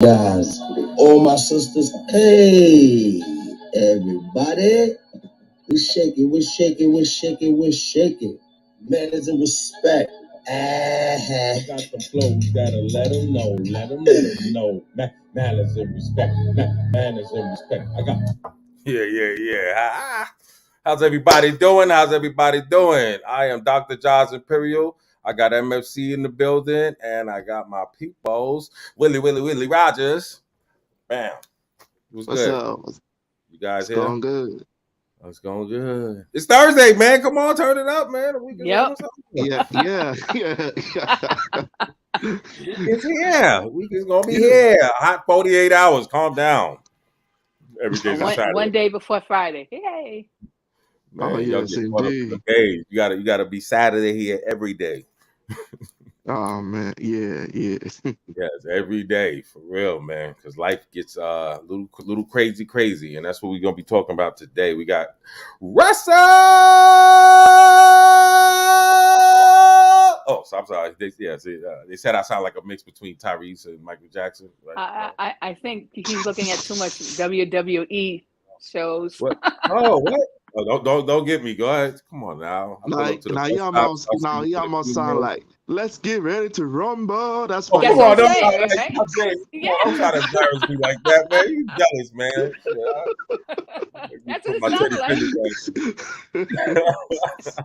Guys, all my sisters, hey, everybody, we shaking, we're shaking, we're shaking, we're shaking. Manners and respect. Got the flow, you gotta let them know, know. Manners and respect, manners and respect. I got. Yeah. How's everybody doing? I am Dr. Jaws Imperial. I got MFC in the building, and I got my peoples, Willie Rogers. Bam. It was What's good. up? You guys It's here? going good. It's going good. It's Thursday, man. Come on, turn it up, man. The week is Yep. almost over. Yeah. Week is here. Week is gonna be Yeah. here. Hot 48 hours. Calm down. Every day's a One Saturday. day before Friday. Yay. Oh, Man, y'all yes, get caught up in indeed. the days. You gotta be Saturday here every day. Oh, man. Yeah. Yes, every day for real, man. Because life gets little crazy, and that's what we're gonna be talking about today. We got Russell. Oh, so I'm sorry. They said I sound like a mix between Tyrese and Michael Jackson. Right? I think he's looking at too much WWE shows. What? Oh, what? Oh, don't get me. Go ahead. Come on now. I pull Now, up to the now, bus he stop. almost, I now see he you in almost the sound studio. like, let's get ready to rumble. That's Oh, what he come That's what on. I'm sound Don't, like. saying, hey, right? James, come Yeah. on. Don't try to embarrass me like that, man. You jealous, man. You That's what put it my Teddy sounded like. Pendergrass.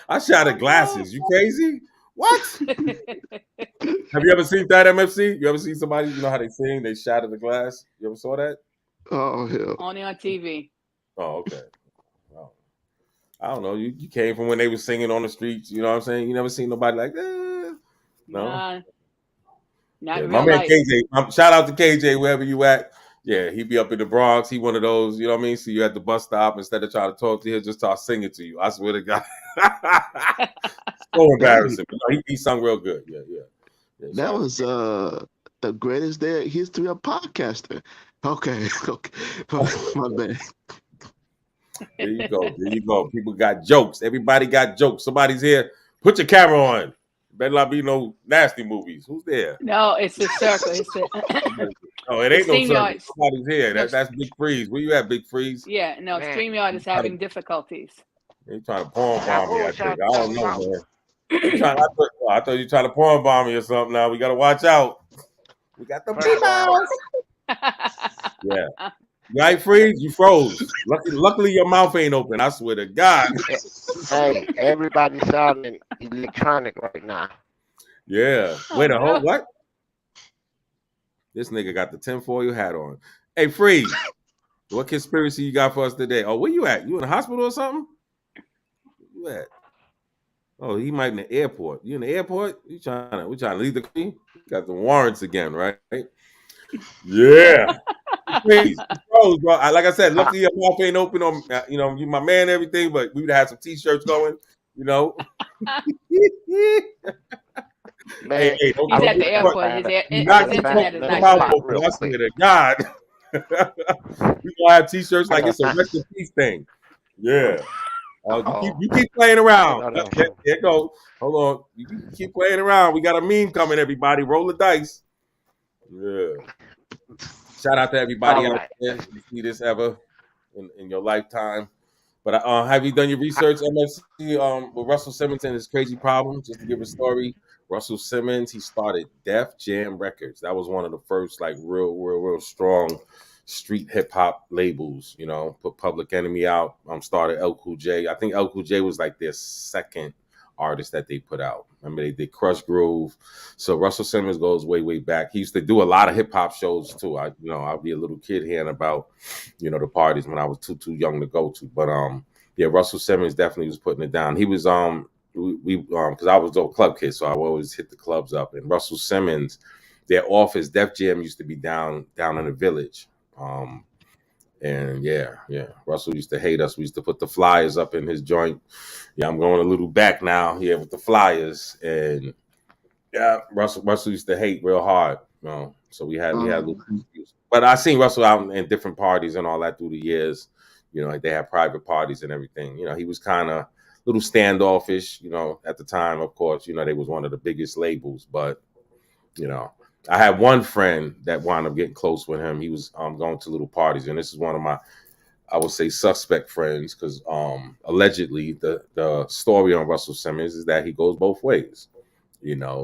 I shot at glasses. You crazy? What? Have you ever seen that MFC? You ever seen somebody, you know how they sing, they shot at the glass? You ever saw that? Oh, hell. Only on TV. Oh, okay. Oh. I don't know. You came from when they were singing on the streets. You know what I'm saying? You never seen nobody like that. No. Nah, not Yeah, in my real man life. KJ. Shout out to KJ wherever you at. Yeah, he be up in the Bronx. He one of those. You know what I mean? See you at the bus stop instead of trying to talk to you, he'll just start singing to you. I swear to God. So Hey, embarrassing. But no, he sung real good. Yeah. that Shout out was the greatest day in history of podcaster. Okay. My bad. There you go. People got jokes. Everybody got jokes. Somebody's here. Put your camera on. Better not be no nasty movies. Who's there? No, it's the circle. It's the Oh, it the ain't no stream circle. yards. Somebody's here. No, That's Big Freeze. Where you at, Big Freeze? yeah, no, Man, StreamYard is You trying having to, difficulties. you trying to porn now bomb me, what I was y'all think. I don't talking know, about? man. I thought you trying to porn bomb me or something now. We gotta watch out. We got the First of all, people. Yeah. You ain't freeze, you froze. Luckily your mouth ain't open. I swear to God. eh, hey, everybody sounding electronic right now. Yeah. Oh Wait a whole no. what? This nigga got the tinfoil hat on. Hey, Freeze, what conspiracy you got for us today? Oh, where you at? You in the hospital or something? Where you at? Oh, he might in the airport. You in the airport? We trying to leave the country? Got the warrants again, right? Yeah. Freeze. You froze, bro. Like I said, Uh, luckily your mouth ain't open on you my man and everything, but we would have had some t-shirts going, you know. hey, man, hey, He's at the I do gotta airport. find a, I not His gotta keep find internet is your not another mouth good. spot open. real I quick. swear to God. We gonna have t-shirts I like gotta it's a find. rest in peace thing. Yeah. You keep Oh, you keep playing around. no. There it goes. Hold on. You keep playing around. We got a meme coming, everybody. Roll the dice. Yeah. Shout out to everybody All out right. there. You see this ever in your lifetime. But have you done your I, research, MSC, with Russell Simmons and his crazy problem? Just to give a story, Russell Simmons, he started Def Jam Records. That was one of the first, like, real strong street hip hop labels. You know, put Public Enemy out. Started L Cool J. I think L Cool J was like their second artist that they put out. Remember, they did Crush Groove. So Russell Simmons goes way back. He used to do a lot of hip hop shows too. I'd be a little kid hearing about the parties when I was too young to go to. But yeah, Russell Simmons definitely was putting it down. He was we because I was a club kid, so I would always hit the clubs up. And Russell Simmons, their office, Def Jam used to be down in the village. And yeah, Russell used to hate us. We used to put the flyers up in his joint. Yeah, I'm going a little back now here with the flyers, and yeah, Russell used to hate real hard. So we had little issues. But I seen Russell out in different parties and all that through the years. Like they had private parties and everything. He was kind of little standoffish. At the time, of course, they was one of the biggest labels, but you know, I had one friend that wound up getting close with him. He was going to little parties, and this is one of my, I would say, suspect friends because allegedly the story on Russell Simmons is that he goes both ways.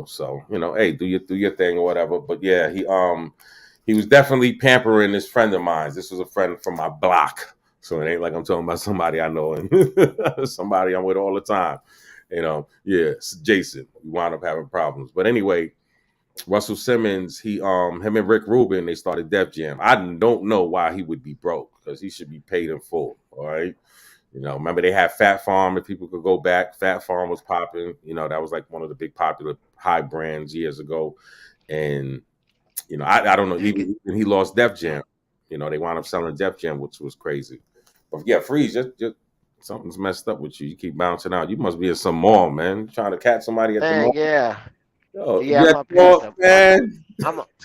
So hey, do your thing or whatever. But yeah, he was definitely pampering this friend of mine. This was a friend from my block, so it ain't like I'm talking about somebody I know and somebody I'm with all the time. Yeah, it's Jason. We wound up having problems, but anyway, Russell Simmons, him and Rick Rubin, they started Def Jam. I don't know why he would be broke because he should be paid in full. All right. Remember they had Fat Farm. If people could go back, Fat Farm was popping. That was like one of the big popular high brands years ago. And I don't know. Even he lost Def Jam. They wound up selling Def Jam, which was crazy. But yeah, Freeze, just something's messed up with you. You keep bouncing out. You must be in some mall, man. Trying to catch somebody at the Man, mall. yeah, Yo, yeah. you I'm at up the here at mall, the man.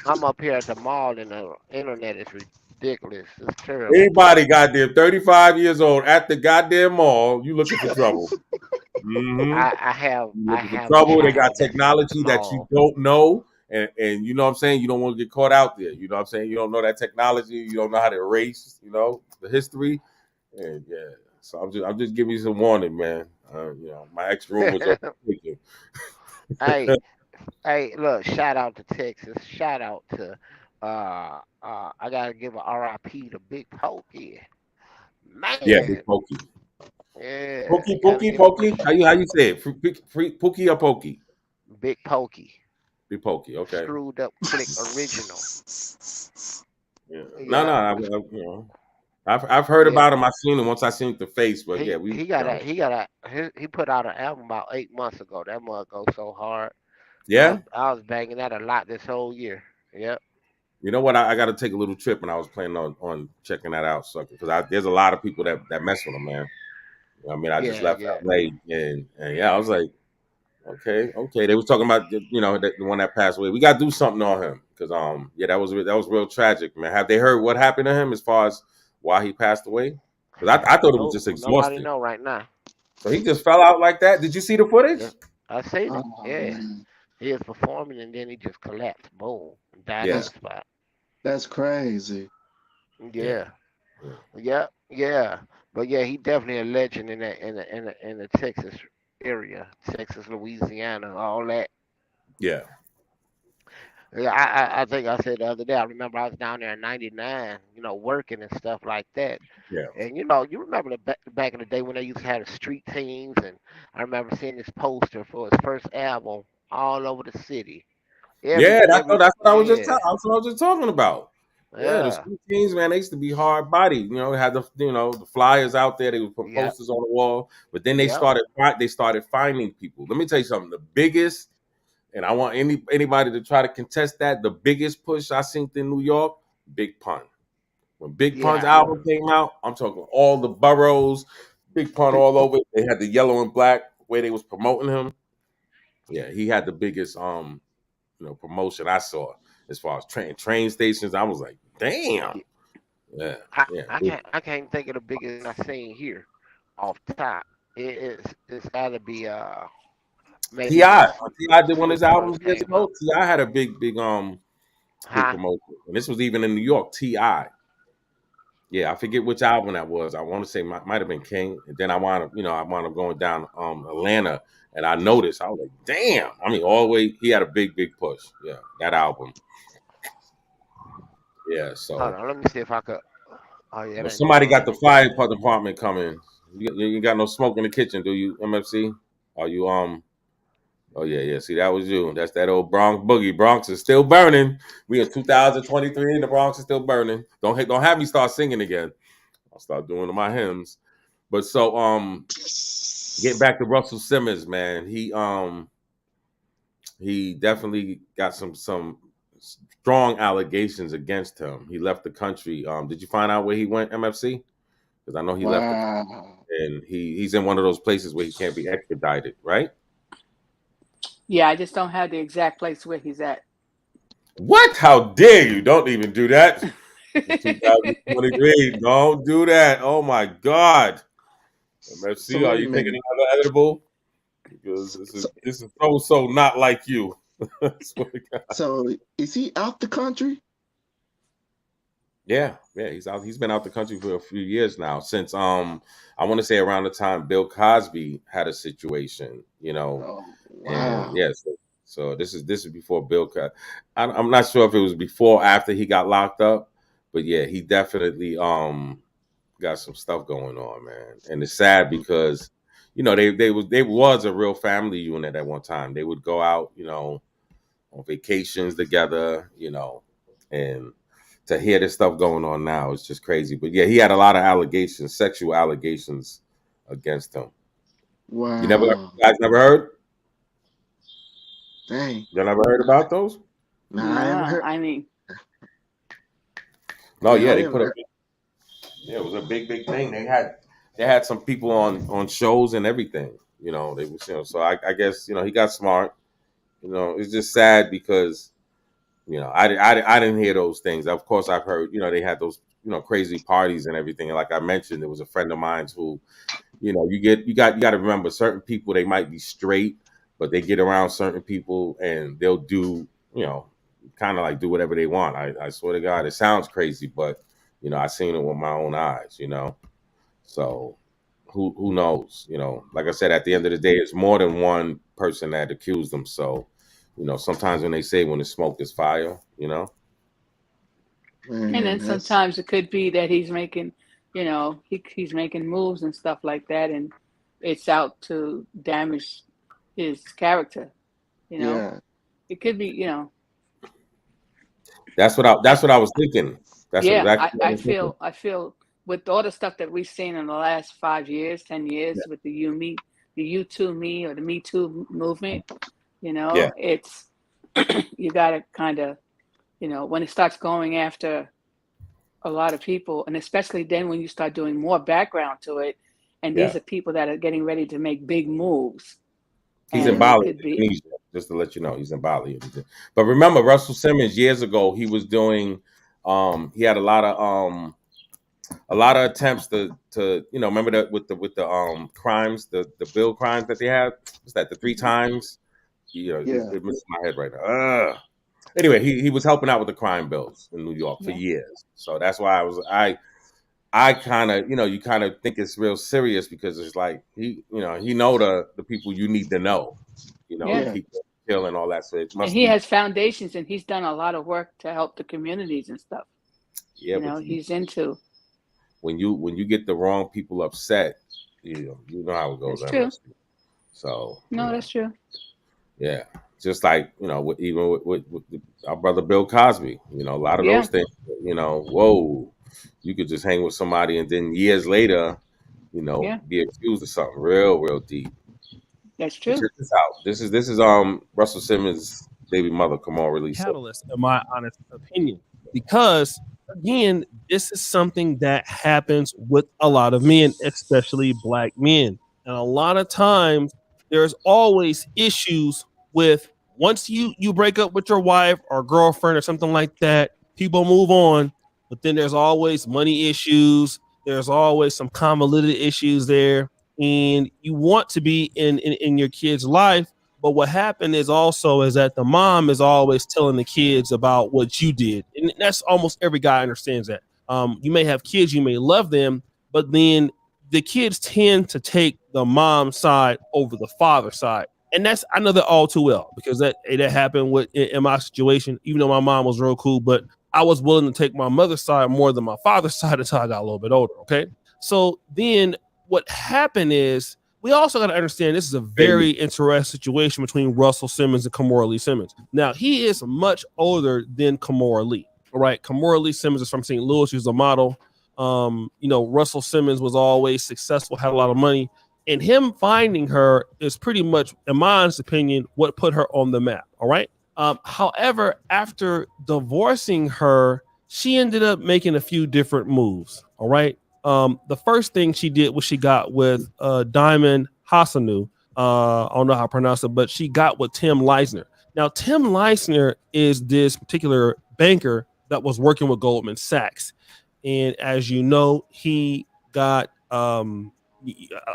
I'm up here at the mall, and the internet is ridiculous. It's terrible. Anybody goddamn 35 years old at the goddamn mall, you looking for trouble. Mm-hmm. You I looking for have a trouble. They got child that's in the technology that you mall. don't know. And you know what I'm saying? You don't want to get caught out there. You know what I'm saying? You don't know that technology. You don't know how to erase, the history. And yeah. So I'm just giving you some warning, man. My ex room was overtaken. Hey, hey, look! Shout out to Texas. Shout out to I gotta give a RIP to Big Pokey. Yeah, big Man, pokey. yeah, Pokey, gotta pokey, give him pokey. How you say it? Pookie or pokey? Big Pokey. Big pokey. Okay. Screwed up flick original. Yeah. No, Yeah, no. I've heard yeah. about him. I've seen him once. I seen the face, but yeah, He put out an album about 8 months ago. That mug goes so hard. yeah. I was banging that a lot this whole year. Yep. You know what? I got to take a little trip, and I was planning on checking that out, sucker. Because there's a lot of people that mess with him, man. I mean, I just Yeah, left yeah, LA, and yeah, I was like, okay. They was talking about the one that passed away. We got to do something on him because yeah, that was real tragic, man. Have they heard what happened to him as far as why he passed away? Because I thought it was no, just nobody exhausted. know right now. So he just fell out like that. Did you see the footage? Just I seen it. Oh Yeah, man, he was performing and then he just collapsed. Boom, and died on Yeah, the that's spot. that's crazy. yeah, Yeah, yeah, yeah, yeah. But yeah, he definitely a legend in the Texas area, Texas, Louisiana, all that. yeah, Yeah, I think I said the other day. I remember I was down there in '99, working and stuff like that. yeah. And you remember back in the day when they used to have the street teams, and I remember seeing this poster for his first album all over the city. Yeah, that's what I was just Yeah, that's what I was just talking about. Yeah, the yeah, street teams, man, they used to be hard bodied. They had the flyers out there. They would put yep, posters on the wall, but then yep, they started finding people. Let me tell you something. The biggest, and I want anybody to try to contest that. The biggest push I seen in New York, Big Pun. When Big Pun's yeah, album came out, I'm talking all the boroughs, Big Pun Big all Pun- over. They had the yellow and black way they was promoting him. Yeah, he had the biggest promotion I saw as far as train stations. I was like, damn. yeah. Yeah, yeah. I can't think of the biggest one I seen here off top. It's got to be maybe Ti when Ti did one of his Snoop albums first years came ago. out. Ti had a big Huh? promotion, and this was even in New York. Ti, yeah, I forget which album that was. I want to say might have been King, and then I wound up going down Atlanta, and I noticed I was like, damn. I mean, all the way he had a big push. Yeah, that album. Yeah, Hold so on, let me see if I could. Oh yeah, well, that ain't somebody doing got the nothing. fire department coming. You got no smoke in the kitchen, do you, MFC? Are you Oh yeah. See, that was you. That's that old Bronx boogie. Bronx is still burning. We in 2023, and the Bronx is still burning. Don't have me start singing again. I'll start doing my hymns. But so get back to Russell Simmons, man. He definitely got some strong allegations against him. He left the country. Did you find out where he went, MFC? Because I know he left the country, Wow. and he's in one of those places where he can't be extradited, right? Yeah, I just don't have the exact place where he's at. What? How dare you? Don't even do that. It's 2023. Don't do that. Oh my God. So MFC, are wait a you taking minute. another edible? Because this is So this is so not like you. I swear to God. So is he out the country? Yeah, yeah, he's out. He's been out the country for a few years now. Since I want to say around the time Bill Cosby had a situation, Oh and wow. yeah, so this is before Bill. I'm not sure if it was before or after he got locked up, but yeah, he definitely got some stuff going on, man. And it's sad because they was a real family unit at one time. They would go out, on vacations together, and to hear this stuff going on now is just crazy. But yeah, he had a lot of allegations, sexual allegations against him. You Wow. guys never heard? Dang. You never heard about those? Nah, I never Nah, heard. I mean, No, Yeah, yeah, I they never put a heard. yeah, it was a big thing. They had some people on shows and everything. They was so I guess he got smart. It's just sad because I didn't hear those things. Of course, I've heard they had those crazy parties and everything. And like I mentioned, there was a friend of mine who you got to remember certain people they might be straight, but they get around certain people and they'll do kind of like do whatever they want. I swear to God, it sounds crazy, but I seen it with my own eyes. So who knows? Like I said, at the end of the day, it's more than one person that accused them. So sometimes when they say when it's smoke, there's fire. and Man, then that's sometimes it could be that he's making, he's making moves and stuff like that, and it's out to damage his character. You know, yeah, it could be, That's I what I was thinking. That's what yeah, exactly what I was thinking. I feel with all the stuff that we've seen in the last 5 years, 10 years Yeah. with the You Too Me or the Me Too movement, Yeah. it's you got to kind of, when it starts going after a lot of people, and especially then when you start doing more background to it, and Yeah. these are people that are getting ready to make big moves, He's in and it Bali, could be, Indonesia. Just to let you know, he's in Bali. But remember, Russell Simmons years ago, he was doing. He had a lot of attempts to remember that with the crimes, the bill crimes that they had. What's that? The three times. yeah. It misses my head right now. Anyway, he was helping out with the crime bills in New York for yeah, years. So that's why I kind of you kind of think it's real serious because it's like he know the people you need to know, to yeah. Yeah, keep killing all that. So it And must he be has foundations, and he's done a lot of work to help the communities and stuff. yeah. But He's into. when you get the wrong people upset, you know how it goes. That's true. MS. So No, that's true. yeah, just like even with our brother Bill Cosby, a lot of Yeah, those things. Whoa, you could just hang with somebody and then years later, yeah, be accused of something real deep. that's But true. check this out. This is Russell Simmons' baby mother. Come on, release it. Catalyst, in my honest opinion, because again, this is something that happens with a lot of men, especially black men. And a lot of times there's always issues with once you break up with your wife or girlfriend or something like that, people move on, but then there's always money issues, there's always some convoluted issues there, and you want to be in your kid's life, but what happened is also is that the mom is always telling the kids about what you did, and that's almost every guy understands that. You may have kids, you may love them, but then the kids tend to take the mom's side over the father's side, and that's I know that all too well because that happened with in my situation. Even though my mom was real cool, but I was willing to take my mother's side more than my father's side until I got a little bit older. Okay, so then what happened is we also got to understand this is a very interesting situation between Russell Simmons and Kamora Lee Simmons. Now, he is much older than Kamora Lee. All right. Kamora Lee Simmons is from St. Louis. She's a model. Russell Simmons was always successful, had a lot of money. And him finding her is pretty much, in my honest opinion, what put her on the map. All right. However, after divorcing her, she ended up making a few different moves. All right. The first thing she did was she got with Diamond Hassanu. I don't know how to pronounce it, but she got with Tim Leisner. Now, Tim Leisner is this particular banker that was working with Goldman Sachs. And as you know, he got, I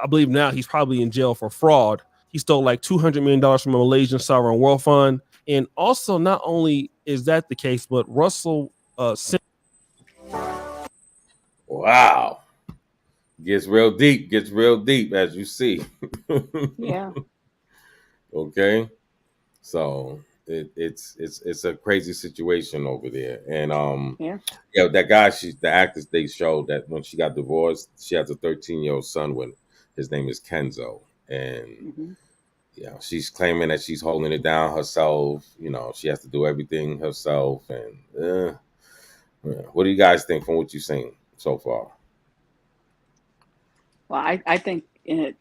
believe now he's probably in jail for fraud. He stole like $200 million from a Malaysian sovereign wealth fund. And also, not only is that the case, but Russell Simmons. Wow. Gets real deep, as you see. Yeah. Okay. So it's a crazy situation over there. And Yeah. yeah, that guy, the actress, they showed that when she got divorced, she has a 13-year-old son with his name is Kenzo. And Hmm. she's claiming that she's holding it down herself. She has to do everything herself. And what do you guys think from what you've seen so far? Well, I think in it,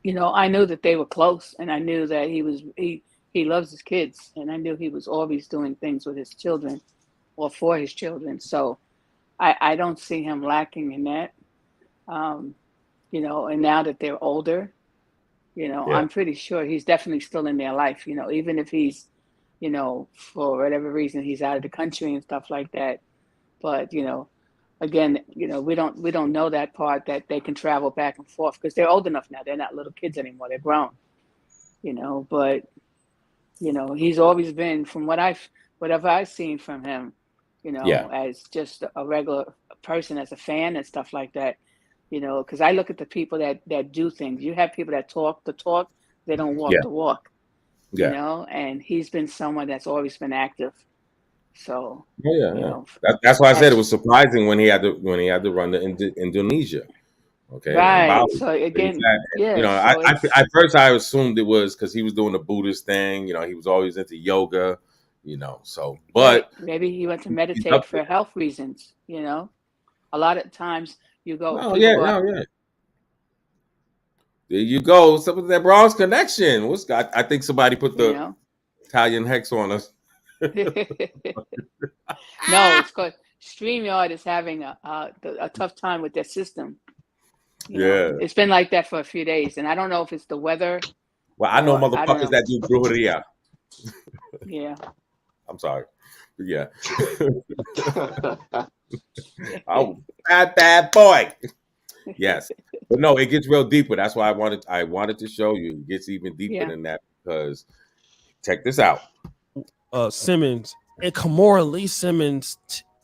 I knew that they were close, and I knew that he loves his kids, and I knew he was always doing things with his children or for his children. So I don't see him lacking in that. Um, and now that they're older, Yeah, I'm pretty sure he's definitely still in their life. Even if he's, for whatever reason he's out of the country and stuff like that. But again, we don't know that part, that they can travel back and forth, because they're old enough now. They're not little kids anymore. They're grown. But he's always been, from whatever I've seen from him, yeah, as just a regular person, as a fan and stuff like that. Because I look at the people that do things. You have people that talk the talk, they don't walk yeah, the walk. yeah. And he's been someone that's always been active. So, Oh, yeah, you yeah. know, That's why I said it as was surprising when he had to run to Indonesia, okay, and right. Bali. So He's again, had, yeah. So I it's at first I assumed it was because he was doing the Buddhist thing. He was always into yoga. So right. but Maybe he went to he's meditate up for health reasons. A lot of times Oh people yeah, go out, no, yeah. There you go. Some of that Bronx connection. I think somebody put you the know. Italian hex on us. No, it's because StreamYard is having a tough time with their system. Yeah. It's been like that for a few days, and I don't know if it's the weather Well, I know or I don't motherfuckers know. that do brujeria. Yeah. I'm sorry. But yeah. Oh, bad boy. Yes. But no, it gets real deeper. That's why I wanted to show you. It gets even deeper Yeah. than that because check this out. Simmons and Kamora Lee Simmons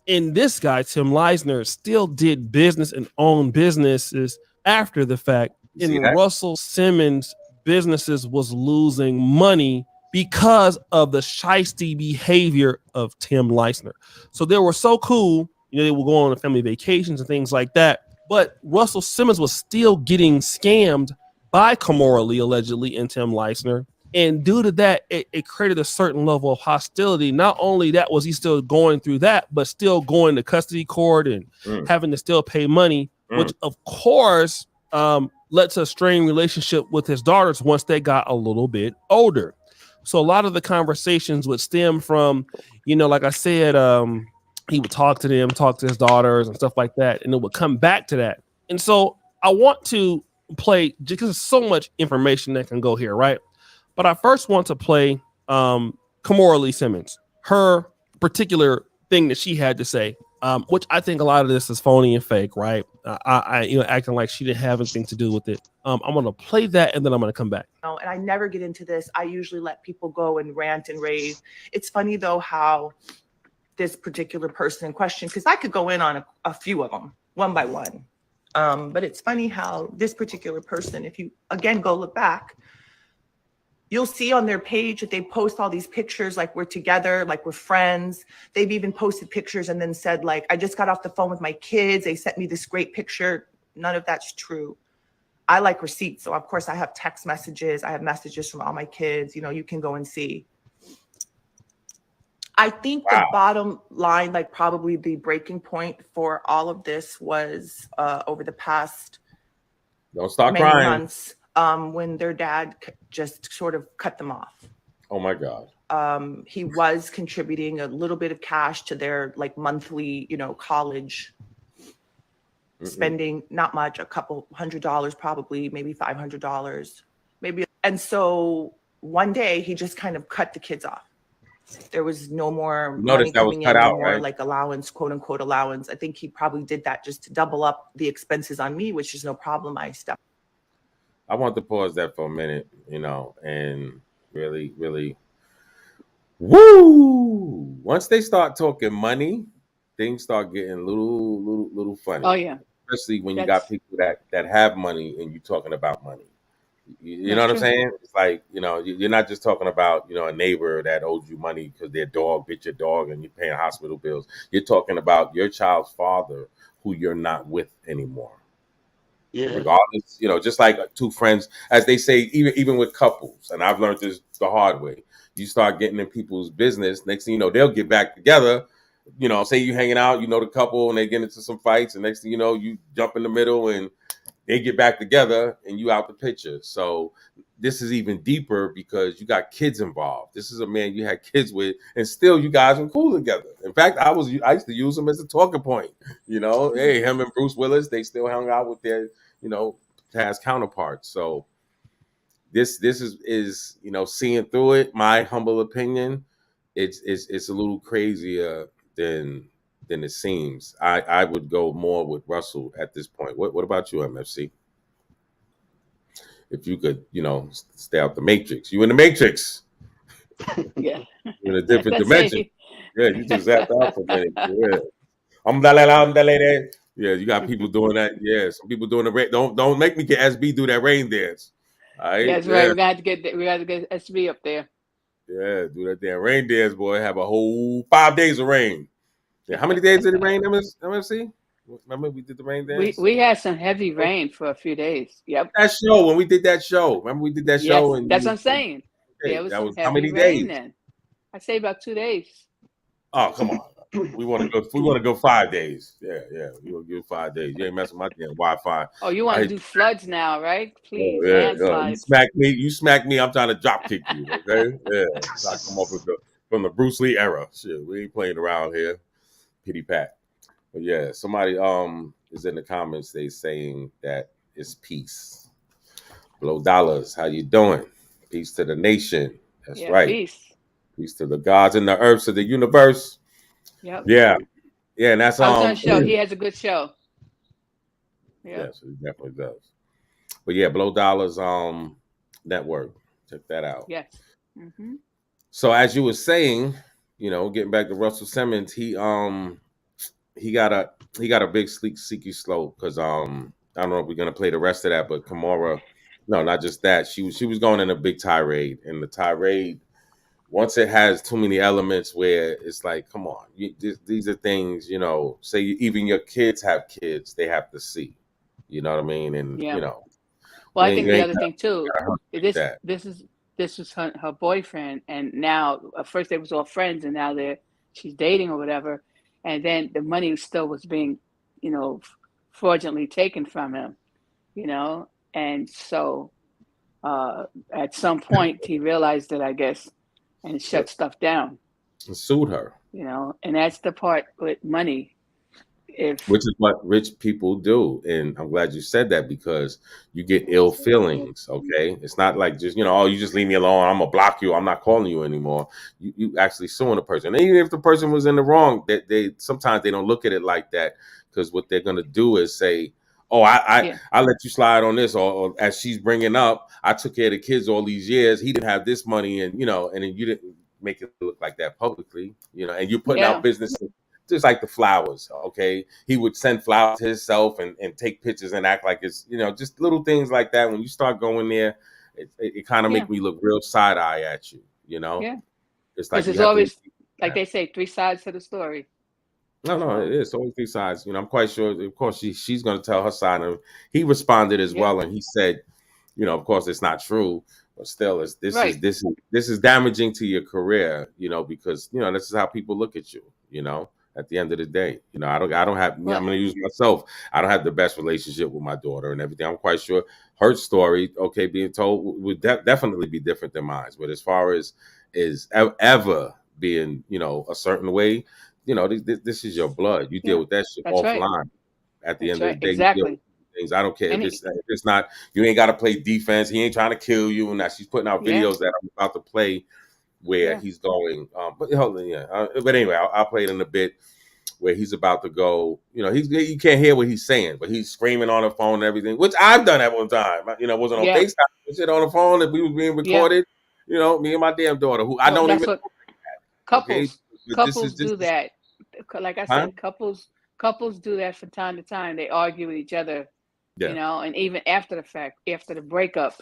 and this guy Tim Leisner still did business and owned businesses after the fact. You see And that? Russell Simmons' businesses was losing money because of the shisty behavior of Tim Leisner. So they were so cool, they would go on family vacations and things like that. But Russell Simmons was still getting scammed by Kamora Lee, allegedly, and Tim Leisner. And due to that, it created a certain level of hostility. Not only that was he still going through that, but still going to custody court and Mm, having to still pay money, mm. which of course led to a strained relationship with his daughters once they got a little bit older. So a lot of the conversations would stem from, like I said, he would talk to them, talk to his daughters and stuff like that, and it would come back to that. And so I want to play, because there's so much information that can go here, right? But I first want to play Kamora Lee Simmons, her particular thing that she had to say, which I think a lot of this is phony and fake, right? Acting like she didn't have anything to do with it. I'm going to play that and then I'm going to come back. And I never get into this. I usually let people go and rant and rave. It's funny though how this particular person in question, because I could go in on a few of them one by one. But it's funny how this particular person, if you again go look back, you'll see on their page that they post all these pictures like we're together, like we're friends. They've even posted pictures and then said like, I just got off the phone with my kids. They sent me this great picture. None of that's true. I like receipts. So of course I have text messages. I have messages from all my kids. You can go and see. I think the Wow. bottom line, like probably the breaking point for all of this was over the past Don't start many crying. months when their dad just sort of cut them off. Oh my God. He was contributing a little bit of cash to their like monthly, college spending, not much, a couple $100 probably, maybe $500, maybe. And so one day he just kind of cut the kids off. There was no more money That was coming cut in, no out, more right? like allowance, quote unquote allowance. I think he probably did that just to double up the expenses on me, which is no problem. I stepped. I want to pause that for a minute, and really, really Woo! Once they start talking money, things start getting a little Oh funny. yeah, Especially when you got that's people that have money and you talking about money. You know that's what I'm true. saying? It's like, you're not just talking about, a neighbor that owes you money because their dog bit your dog and you're paying hospital bills. You're talking about your child's father who you're not with anymore. Yeah. Regardless, just like two friends, as they say, even with couples, and I've learned this the hard way. You start getting in people's business. Next thing you know, they'll get back together. Say you hanging out, the couple, and they get into some fights, and next thing you know, you jump in the middle and they get back together and you out the picture. So this is even deeper because you got kids involved. This is a man you had kids with, and still you guys are cool together. In fact, I used to use him as a talking point. Hey, him and Bruce Willis, they still hung out with their past counterparts. So this is seeing through it. My humble opinion, it's a little crazier than it seems. I would go more with Russell at this point. What about you, MFC? If you could, stay out the matrix. You in the matrix. Yeah. You're in a different Let's dimension. say. Yeah, you just zapped out for a minute. Yeah. I'm Yeah, you got people doing that. Yeah, some people doing the rain. Don't make me get SB do that rain dance. All right. That's right. Yeah. We got to get SB up there. Yeah. Do that damn rain dance, boy. Have a whole 5 days of rain. Yeah. How many days did it rain, MFC? Remember we did the rain We dance? we had some heavy rain for a few days. Yep. That show when we did that show. Remember we did that Yes, show and that's what I'm saying. There okay, was that some was how heavy many rain days? then. I say about 2 days. Oh, come on. We want to go. We want to go 5 days. Yeah, yeah. We want to go 5 days. You ain't messing with my damn Wi-Fi. Oh, you want I to do floods now, right? oh Please, yeah. You landslides. smack me. You smack me. I'm trying to drop kick you. Okay. Yeah. I come up with from the Bruce Lee era. Shit, we ain't playing around here. Pity pat. But yeah, somebody is in the comments. They saying that it's peace. Blow dollars. How you doing? Peace to the nation. That's Yeah, right. peace. Peace to the gods and the earths of the universe. Yep. Yeah. Yeah, and that's I was on a show. He has a good show. Yep. yes, it definitely does. But yeah, Blow Dollars network. Check that out. Yes. Hmm. So as you were saying, getting back to Russell Simmons, he got a big sleek seeky slope because I don't know if we're gonna play the rest of that, but Kamara, no, not just that. She was going in a big tirade, and the tirade once it has too many elements where it's like, come on, these are things, say even your kids have kids, they have to see. You know what I mean? And Yeah. Well, you I ain't think you the ain't other thing too, gotta hurt like this that. this is this was her boyfriend, and now at first they was all friends, and now she's dating or whatever, and then the money still was being, you know, fraudulently taken from him, you know, and so at some point he realized it, I guess, and Yep. shut stuff down, And sued her, and that's the part with money. If which is what rich people do. And I'm glad you said that because you get ill feelings. Okay, it's not like just oh, you just leave me alone. I'm gonna block you. I'm not calling you anymore. You actually suing a person, and even if the person was in the wrong, they sometimes they don't look at it like that because what they're gonna do is say, oh, yeah, I let you slide on this, or as she's bringing up, I took care of the kids all these years. He didn't have this money, and and then you didn't make it look like that publicly, and you're putting out yeah, business just like the flowers. Okay, he would send flowers to himself and take pictures and act like it's just little things like that. When you start going there, it kind of yeah, make me look real side eye at you. yeah, It's because like you there's have to. always, like they say, three sides to the story. No, it So is always two sides. I'm quite sure. Of course, she's going to tell her side, and he responded as yeah, well, and he said, of course, it's not true, but still, this is right. this is this is damaging to your career, because this is how people look at you. At the end of the day, I don't have. I'm Well, going to use myself. I don't have the best relationship with my daughter and everything. I'm quite sure her story, okay, being told would definitely be different than mine. But as far as is ever being, a certain way, this is your blood. You deal yeah, with that shit that's right. offline. At the That's end of right. the day, you deal with Exactly. things. I don't care if And it's not. You ain't got to play defense. He ain't trying to kill you. And that she's putting out yeah, videos that I'm about to play where yeah, he's going. But hold on, yeah. But anyway, I'll play it in a bit where he's about to go. You can't hear what he's saying, but he's screaming on the phone and everything, which I've done at one time. Wasn't on yeah, FaceTime, shit on the phone if we was being yeah. recorded. Me and my damn daughter, who I Well, don't that's even what know. Okay, Couples, but this do is that. Like I huh? said, couples do that from time to time. They argue with each other, Yeah. and even after the fact, after the breakup,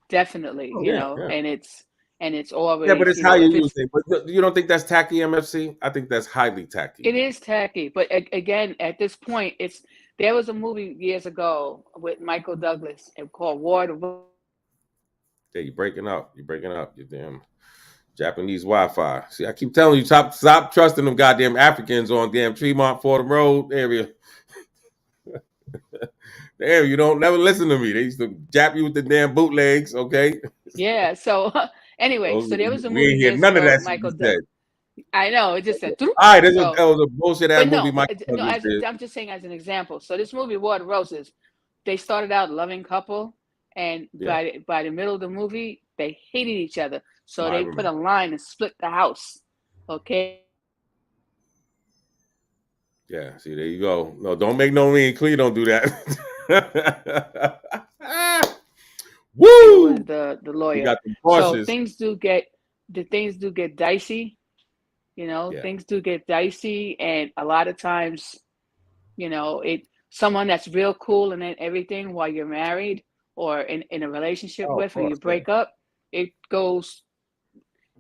definitely, Oh yeah, yeah. and it's Yeah, but always, it's how you if use it's it. But you don't think that's tacky, MFC? I think that's highly tacky. it is tacky. But again, at this point, it's there was a movie years ago with Michael Douglas called War of the Yeah, you're breaking up. You're breaking up. You damn Japanese Wi-Fi. See, I keep telling you, stop trusting them goddamn Africans on damn Tremont Fordham Road area. There, you don't never listen to me. They used to jap you with the damn bootlegs. Okay, Yeah. So anyway, so there was a we movie ain't hear years none of ago that with shit you Michael. said. I know it just said. All right, So, that was a bullshit ass but movie no, Michael no. Douglas did. I'm just saying as an example. So this movie, War of the Roses, they started out a loving couple, and Yeah, by the middle of the movie, they hated each other. no, So I they put a remember. line and split the house. Okay. Yeah, see, there you go. No, don't make no mean clear. Don't do that. Who was Woo! the You lawyer? got them So cautious. things do get dicey. Yeah, Things do get dicey, and a lot of times, it someone that's real cool and everything while you're married or in a relationship oh, of with, and you course, yeah, break up, it goes,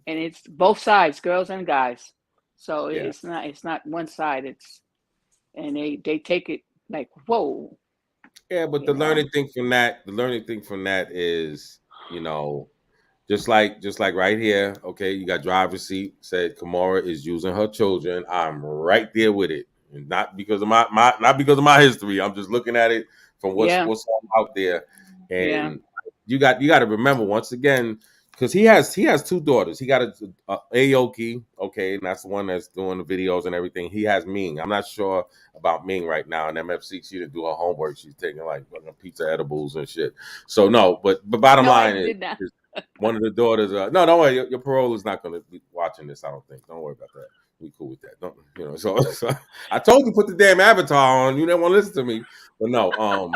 and it's both sides, girls and guys. So yeah. it's not one side. It's and they take it like, whoa, Yeah, but you know. the learning thing from that is, you know, just like right here, okay, you got driver's seat, said Kamara is using her children. I'm right there with it. And not because of my not because of my history. I'm just looking at it from Yeah, what's out there. yeah, And you got to remember once again, because he has two daughters. He got a Aoki, okay, and that's the one that's doing the videos and everything. He has Ming. I'm not sure about Ming right now. And MFC, she didn't do her homework. She's taking like fucking pizza edibles and shit. So no, but bottom no, I line did not. is one of the daughters. No, don't worry. Your parole is not going to be watching this. I don't think. Don't worry about that. We cool with that. Don't So I told you put the damn avatar on. You didn't want to listen to me. But no,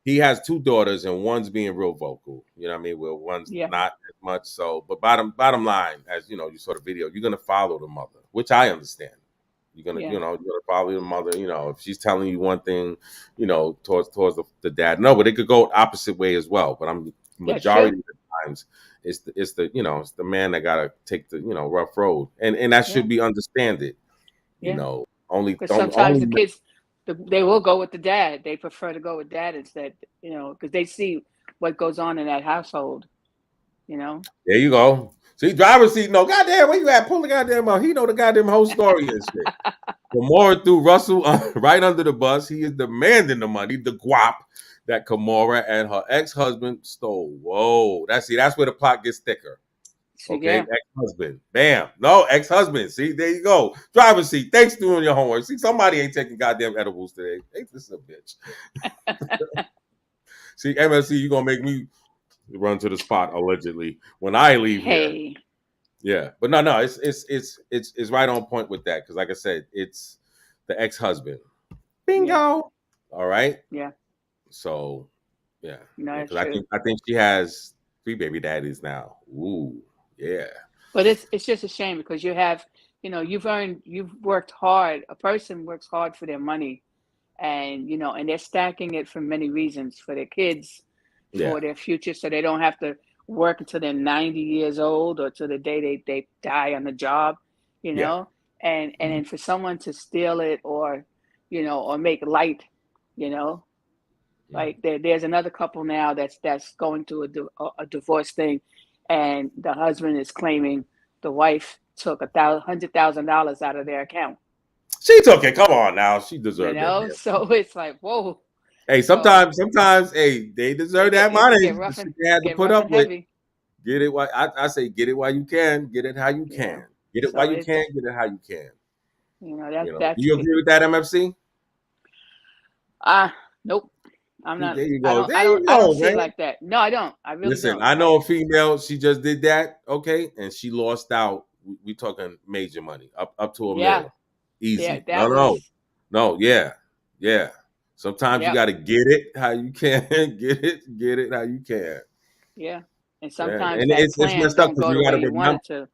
he has two daughters and one's being real vocal. You know what I mean? Well, one's Yeah, not as much. So, but bottom line, as you know, you saw the video. You're gonna follow the mother, which I understand. yeah, You're gonna follow the mother. If she's telling you one thing, towards the dad. No, but it could go opposite way as well. But I'm that's true. majority of the times it's the man that gotta take the rough road, and that Yeah, should be understanded. yeah. Only Because only sometimes the only kids, they will go with the dad. They prefer to go with dad instead, because they see what goes on in that household. You know. there you go. See, driver's seat. No, goddamn, where you at? Pull the goddamn out. He know the goddamn whole story and shit. Kamora threw Russell right under the bus. He is demanding the money, the guap that Kamora and her ex-husband stole. Whoa, that's where the plot gets thicker. So Okay, yeah, ex-husband. Bam. No, ex-husband. See, there you go. Driver's seat. Thanks for doing your homework. See, somebody ain't taking goddamn edibles today. Hey, this is a bitch. See, MSC, you gonna make me run to the spot allegedly when I leave here. hey, Yeah, but no, it's right on point with that because, like I said, it's the ex-husband. yeah, Bingo. All right. yeah. So, yeah, No, yeah, that's because I true. think I think she has three baby daddies now. Ooh, yeah, But it's just a shame because you've worked hard. A person works hard for their money, and and they're stacking it for many reasons, for their kids, yeah, for their future, so they don't have to work until they're 90 years old or to the day they die on the job, you yeah. know and Mhm. then for someone to steal it, or make light, you know Mhm. like there's another couple now that's going through a divorce thing, and the husband is claiming the wife took $100,000 out of their account. She took it. Come on now, she deserved that damn. So it's like, whoa. Hey, So sometimes, hey, they deserve that it money. could get The rough shit and they had to get put rough up and with. heavy. Get it while I say get it while you can. Get it how you Yeah. can. Get it while So you can. it's Get it how you can. Do that's you it. agree with that, MFC? Nope. I'm See, not. there you I go. don't. There I don't. you I don't go, see man. it like that. No, I don't. I really Listen, don't. I know a female. She just did that. Okay, and she lost out. We talking major money, up to a Yeah. mil, Yeah. easy. That No, no, was. no. Yeah, yeah. Sometimes you Yep. got to get it how you can. Get it how you can. Yeah. And Yeah, sometimes and that it's plan messed up don't because go you the got way to you want remember. it to.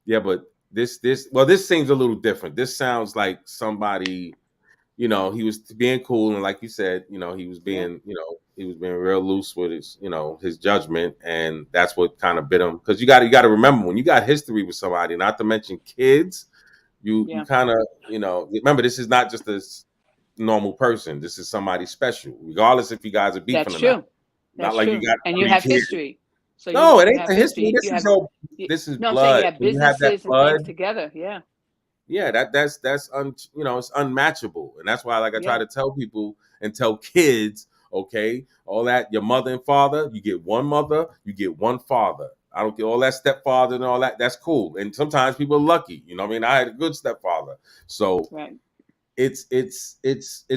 Yeah, but this seems a little different. This sounds like somebody, he was being cool, and like you said, he was Yeah. being, he was being real loose with his, his judgment, and that's what kind of bit him. Because you got to remember, when you got history with somebody, not to mention kids, you Yeah. kind of, remember, this is not just a normal person. This is somebody special, regardless if you guys are beefing That's or not. true. Not That's like you true. got And you 3 have kids. history. So No, it you ain't have the history. history. This is your, You, this is no, I'm saying you blood. have When you have that businesses and things blood, together. Yeah. yeah, it's unmatchable, and that's why, like, I try Yeah. to tell people and tell kids, okay, all that, your mother and father, you get one mother, you get one father. I don't get all that stepfather and all that. That's cool, and sometimes people are lucky. You know what I mean? I had a good stepfather, so Right. it's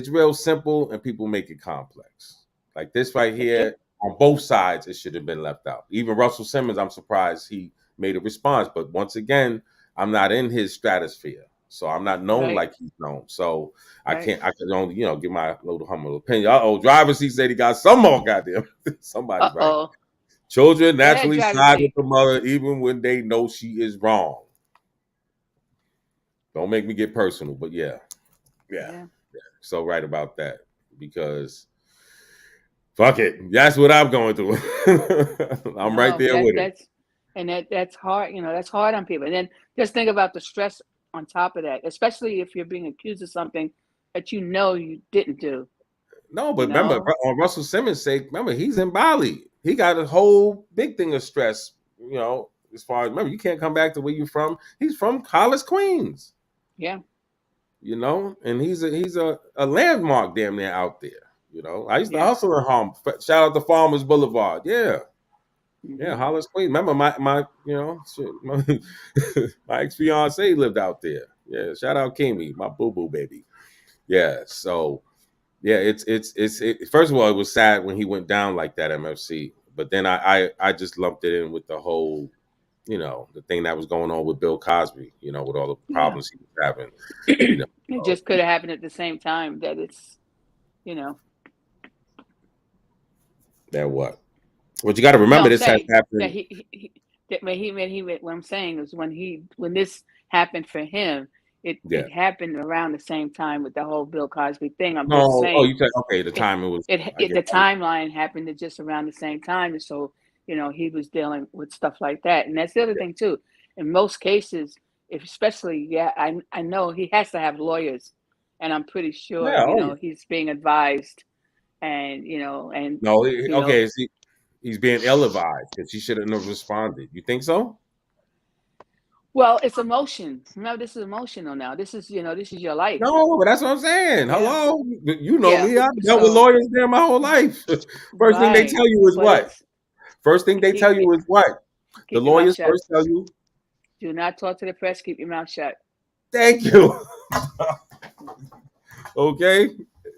real simple, and people make it complex. Like this right That's true. here, on both sides, it should have been left out. Even Russell Simmons, I'm surprised he made a response. But once again, I'm not in his stratosphere, so I'm not known Right. like he's known. So I Right. can't. I can only, give my little humble opinion. Oh, driver seat said he got some more. Goddamn, somebody's right. Uh-oh. Children Go ahead, naturally driver's side with seat. the mother, even when they know she is wrong. Don't make me get personal, but yeah, yeah. Yeah. So right about that, because fuck it, that's what I'm going through. I'm right No, but there with it. that's hard, that's hard on people. And then just think about the stress on top of that, especially if you're being accused of something that you didn't do, No, you but remember, know? on Russell Simmons' sake, remember, he's in Bali. He got a whole big thing of stress. As far as, remember, you can't come back to where you're from. He's from Hollis, Queens. Yeah. And he's a landmark damn near out there. I used to Yeah. hustle in Harlem. Shout out to Farmers Boulevard. Yeah. Yeah, Hmm. Hollis Queen. Remember my shit, my ex fiance lived out there. Yeah, shout out Kimi, my boo boo baby. Yeah, so yeah, first of all, it was sad when he went down like that, MFC. But then I just lumped it in with the whole, the thing that was going on with Bill Cosby. With all the Yeah. problems he was having. You know, It so just could have happened at the same time that it's, you know. that what? But you got to No, remember, I'm this has saying that happened. what I'm saying is when this happened for him, Yeah. it happened around the same time with the whole Bill Cosby thing. I'm just No. Oh, saying you said okay. The it timing was. I get. the timeline happened at just around the same time, and so he was dealing with stuff like that. And that's the other thing too. In most cases, if especially I know he has to have lawyers, and I'm pretty sure Yeah. Oh, yeah. he's being advised, and No. you know Okay. See, he's being ill-advised because he shouldn't have responded. You think so? well, it's emotion. Remember, this is emotional now. This is this is your life. No, but that's what I'm saying. Yeah, Hello, you know yeah. me. I've dealt with So lawyers there my whole life. First thing they right, tell you is but what? it's First thing they tell keep you is what? The keep your mouth lawyers shut. first tell you, Do not talk to the press. Keep your mouth shut. "Thank you." Okay,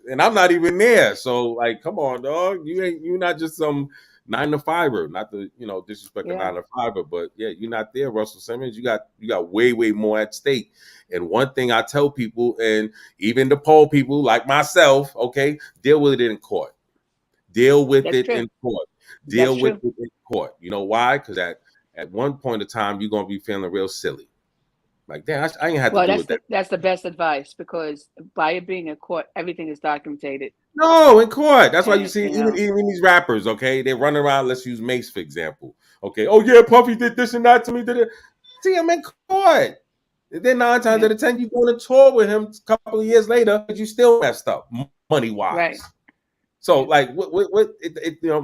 and I'm not even there. So, like, come on, dog. You're not just some 9 to 5er. Not to disrespect a Yeah, 9 to 5er, but yeah, you're not there, Russell Simmons. You got way more at stake. And one thing I tell people, and even the poll people like myself, okay, deal with it in court. Deal with that's it true. in court. That's Deal with true. it in court. You know why? Because at one point in time, you're gonna be feeling real silly. Like, damn, I ain't had to Well, do it that. that's the best advice because by it being a court, everything is documented, No, in court. That's why you and see even these rappers, okay, they run around. Let's use Mace for example. Okay, oh yeah, Puffy did this and that to me. Did it? See him in court. And then 9 times yeah, out of 10, you go on a tour with him a couple of years later, but you still messed up money wise. right, So yeah, like, what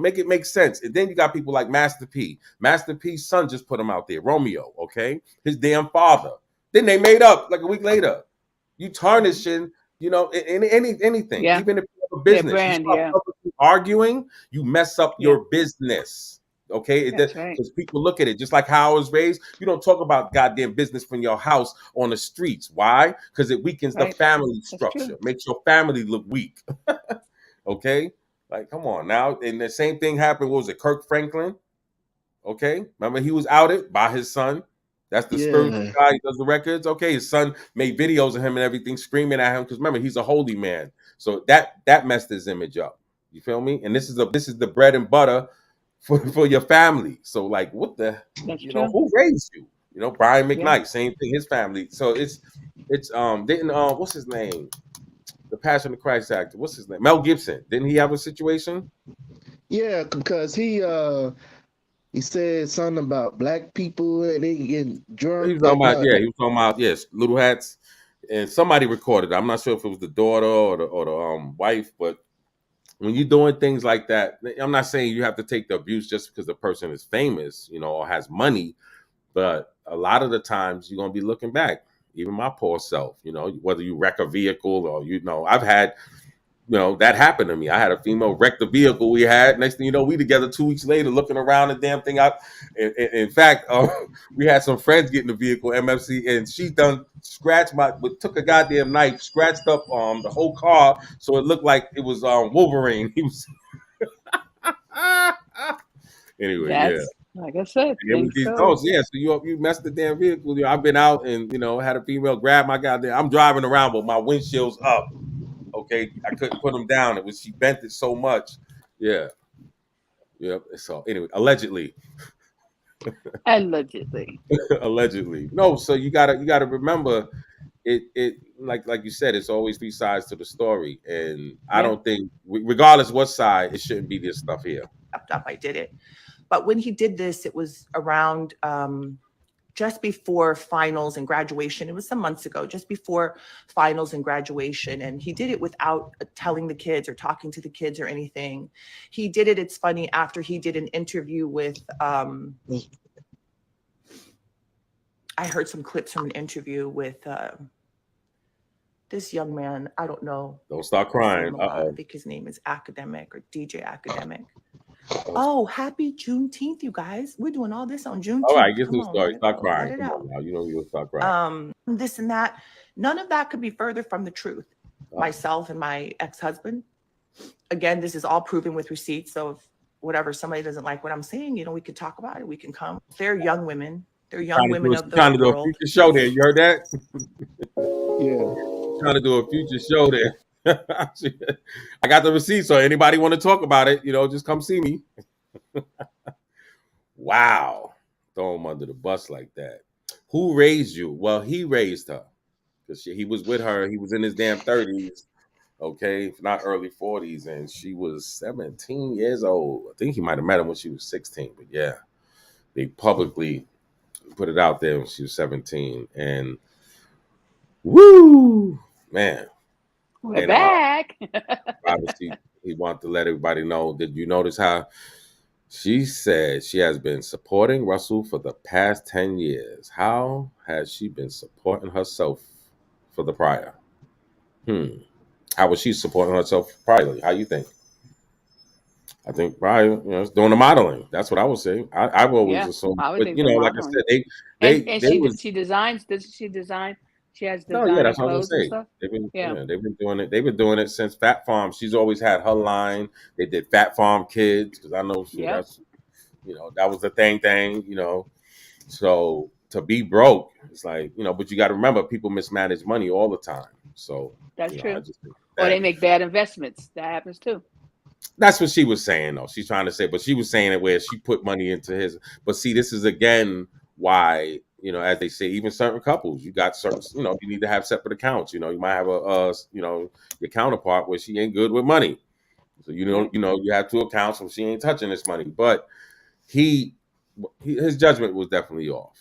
make it make sense. And then you got people like Master P. Master P's son just put him out there, Romeo. Okay, his damn father. Then they made up like a week later. You mhm, tarnishing, anything, yeah, even if you have a yeah, business, you brand, start yeah, publicly arguing, you mess up yeah, your business. Okay, that's right, because people look at it just like how I was raised. You don't talk about goddamn business from your house on the streets. Why? Because it weakens the right, family that's structure, true, makes your family look weak. Okay, like come on now. And the same thing happened. What was it, Kirk Franklin? Okay, remember he was outed by his son. That's the spiritual Yeah. guy. He does the records. Okay, his son made videos of him and everything, screaming at him because remember he's a holy man. So that messed his image up. You feel me? And this is the bread and butter for your family. So like, what the that's true. who raised you? You know, Brian Yeah. McKnight, same thing. His family. So it's didn't what's his name? The Passion of Christ actor. What's his name? Mel Gibson. Didn't he have a situation? Yeah, because he said something about black people and they getting He drunk. was talking about No, yeah. He was talking about yes, little hats, and somebody recorded it. I'm not sure if it was the daughter or the wife, but when you're doing things like that, I'm not saying you have to take the abuse just because the person is famous, you know, or has money. But a lot of the times you're gonna be looking back. Even my poor self, you know, whether you wreck a vehicle or I've had, that happened to me. I had a female wreck the vehicle we had. Next thing you know, we together 2 weeks later, looking around the damn thing out. In fact, we had some friends get in the vehicle, MFC, and she done scratched took a goddamn knife, scratched up the whole car, so it looked like it was Wolverine. He was anyway, yeah. That's like I said, It was things these go. dogs, yeah. So you messed the damn vehicle. I've been out and had a female grab my goddamn. I'm driving around, but my windshield's up. Okay, I couldn't put them down. She bent it so much. Yeah, yeah. So anyway, allegedly, Allegedly. allegedly. No, so you gotta remember it like you said, it's always three sides to the story, and I Yeah. don't think regardless what side, it shouldn't be this stuff here. Up, I did it. But when he did this, it was around just before finals and graduation. It was some months ago, just before finals and graduation. And he did it without telling the kids or talking to the kids or anything. He did it, it's funny, after he did an interview with, I heard some clips from an interview with this young man. I don't know. Don't start crying. I think his name is Academic or DJ Academic. Oh, happy Juneteenth, you guys. We're doing all this on Juneteenth. All right, get Come the on, story. Start crying. let it Come out. on now. You'll start crying. This and that. None of that could be further from the truth. Myself and my ex-husband. Again, this is all proven with receipts. So if whatever, somebody doesn't like what I'm saying, we could talk about it. We can come. They're young women. They're young women of the trying to do a world. future show there. You heard that? yeah. Trying to do a future show there. I got the receipt, so anybody want to talk about it, just come see me. Wow. Throw him under the bus like that. Who raised you? Well, he raised her because he was with her. He was in his damn 30s, okay, if not early 40s, and she was 17 years old. I think he might have met her when she was 16, but yeah, they publicly put it out there when she was 17. And woo, man. We're And back. obviously, he wanted to let everybody know. Did you notice how she said she has been supporting Russell for the past 10 years? How has she been supporting herself for the prior? How was she supporting herself priorly? How you think? I think probably, it's doing the modeling. That's what I would say. I've always Yeah, assumed, I would but think the like I modeling. said, And they was she designs. Does she design? She has no, yeah, designer that's what I was clothes and gonna say. stuff. Yeah. They've been doing it. They've been doing it since Fat Farm. She's always had her line. They did Fat Farm Kids because I know Yeah. that's that was the thing. So to be broke, it's like but you got to remember people mismanage money all the time. So That's I true. just think Or they that make bad investments. That happens too. that's what she was saying though. She's trying to say, but she was saying it where she put money into his. But see, this is again why as they say, even certain couples, you got certain, you need to have separate accounts. You might have your counterpart where she ain't good with money, so you have two accounts, so she ain't touching this money. But his judgment was definitely off,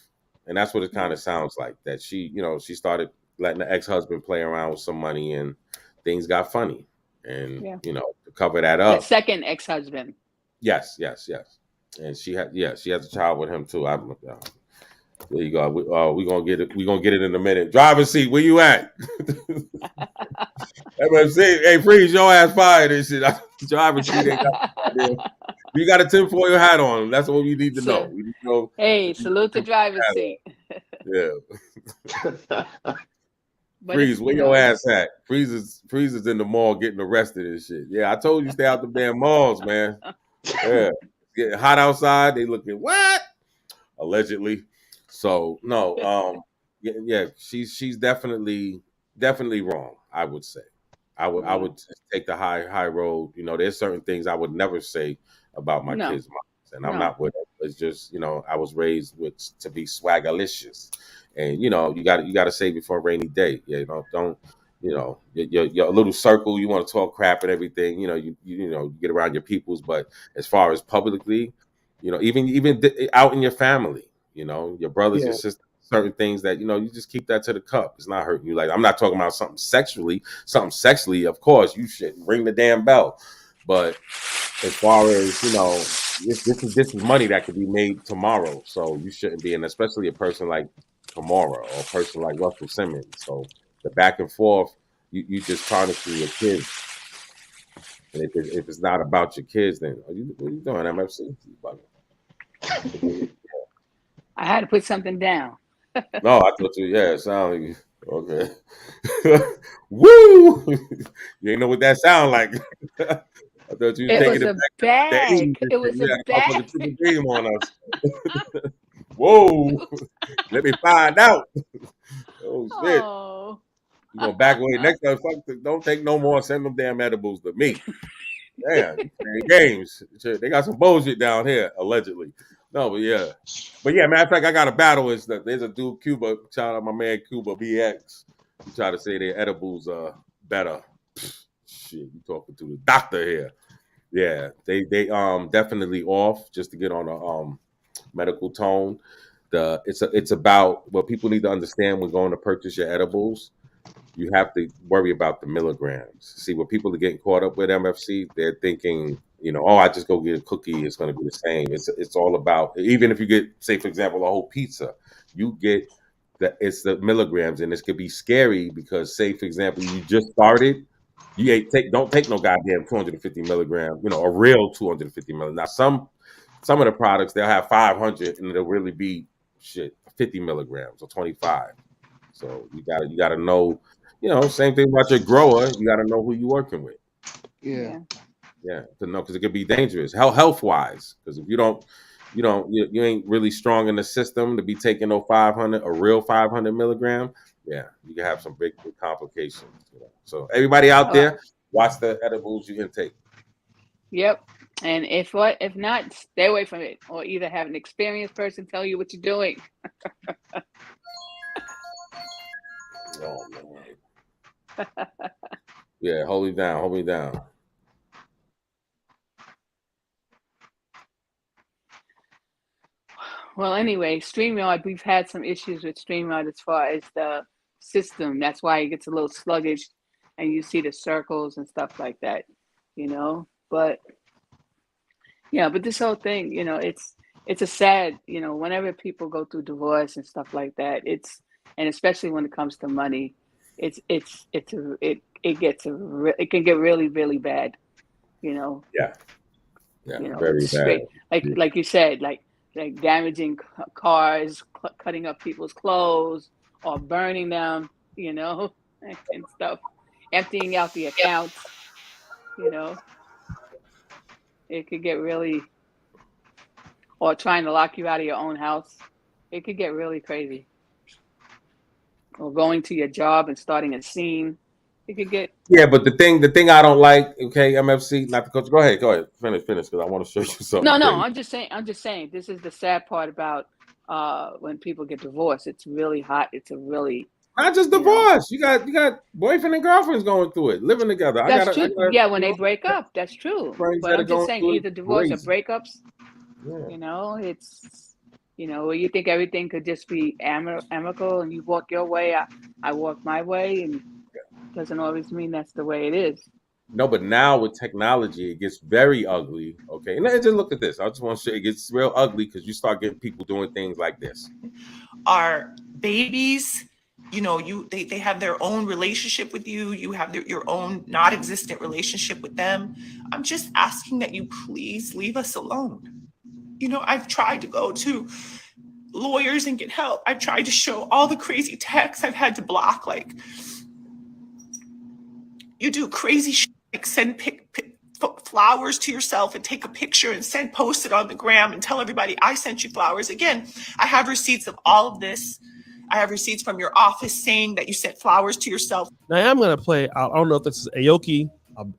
and that's what it kind of sounds like. That she started letting the ex-husband play around with some money, and things got funny, and Yeah. to cover that The up. second ex-husband. Yes, and she has a child with him too. There you go. We're gonna get it. We're gonna get it in a minute. Driver's seat, where you at? MFC, hey, freeze your ass fired and shit. Driver's seat ain't got. You got a tinfoil hat on. That's what we need to know. We need to know. Hey, salute the driver's seat. Yeah. But Freeze, where your ass at? Freeze is in the mall getting arrested and shit. Yeah, I told you stay out the damn malls, man. Yeah. It's getting hot outside. They looking what? Allegedly. So no, yeah, she's definitely wrong, I would say. I would take the high road. There's certain things I would never say about my No. kids' moms, and I'm No. not with It's just, I was raised with to be swagalicious, and you got to save it for a rainy day. Yeah, don't your little circle. You want to talk crap and everything. You get around your peoples, but as far as publicly, even out in your family, your brothers, your Yeah. sisters, certain things that you just keep that to the cup. It's not hurting you. Like, I'm not talking about something sexually. Of course, you should ring the damn bell, but as far as this is money that could be made tomorrow, so you shouldn't be, and especially a person like Kamara or a person like Russell Simmons. So the back and forth, you just tarnishing your kids, and if it's not about your kids, then what are you doing, MFC? I had to put something down. No, I thought you. Yeah, it sounded like okay. Woo! You ain't know what that sound like. I thought you was It taking was it a back to the 80s bag. and It shit. was You a had a bag. motherfucking triple beam on us. Whoa! Let me find out. Oh shit! Oh. You gonna back away next time? Don't take no more. Send them damn edibles to me. Damn, you playing games. Shit, they got some bullshit down here, allegedly. No, but yeah. Matter of fact, I got a battle. Is that there's a dude Cuba? Shout out my man Cuba BX. He try to say their edibles are better. Shit, you talking to the doctor here? Yeah, they definitely off just to get on a medical tone. It's about what people need to understand when going to purchase your edibles. You have to worry about the milligrams. See, what people are getting caught up with MFC, they're thinking, oh, I just go get a cookie, it's going to be the same. It's all about, even if you get, say, for example, a whole pizza, you get it's the milligrams, and this could be scary because, say, for example, you just started, don't take no goddamn 250 milligram, a real 250 milligram. Now, some of the products they'll have 500, and it'll really be shit 50 milligrams or 25. So you gotta know, same thing about your grower. You gotta know who you're working with. Yeah. Yeah. Yeah, to know because it could be dangerous, health wise. Because if you ain't really strong in the system to be taking no 500, a real 500 milligram. Yeah, you can have some big complications. So everybody out Oh, there, watch the edibles you intake. yep. And if not, stay away from it, or either have an experienced person tell you what you're doing. Oh man. Yeah, hold me down, hold me down. Well, anyway, StreamYard, we've had some issues with StreamYard as far as the system. That's why it gets a little sluggish and you see the circles and stuff like that, But yeah, but this whole thing, it's a sad, whenever people go through divorce and stuff like that, and especially when it comes to money, it can get really, really bad, you know. Yeah, yeah, very It's bad. straight like you said, like damaging cars, cutting up people's clothes, or burning them, and stuff, emptying out the accounts. You know, it could get really, or trying to lock you out of your own house. It could get really crazy. Or going to your job and starting a scene. It could get. Yeah, but the thing I don't like, okay, MFC, not the coach. Go ahead, finish, because I want to show you something No. crazy. I'm just saying. This is the sad part about when people get divorced. It's really hot. It's a really, Not just you know, divorce. You got boyfriend and girlfriends going through it, living together. I That's got I true. got Yeah, when they break up, that's true. friends But that are I'm just going saying, through it either divorce or crazy. breakups. Yeah. It's where you think everything could just be amicable, and you walk your way, I walk my way, and doesn't always mean that's the way it is. No, but now with technology, it gets very ugly. Okay, and then just look at this. I just want to show you, it gets real ugly because you start getting people doing things like this. Our babies, they have their own relationship with you. You have your own not existent relationship with them. I'm just asking that you please leave us alone. I've tried to go to lawyers and get help. I've tried to show all the crazy texts I've had to block. Like, you do crazy shit, like send flowers to yourself and take a picture and post it on the gram and tell everybody I sent you flowers. Again, I have receipts of all of this. I have receipts from your office saying that you sent flowers to yourself. Now I'm gonna play. I don't know if this is Aoki.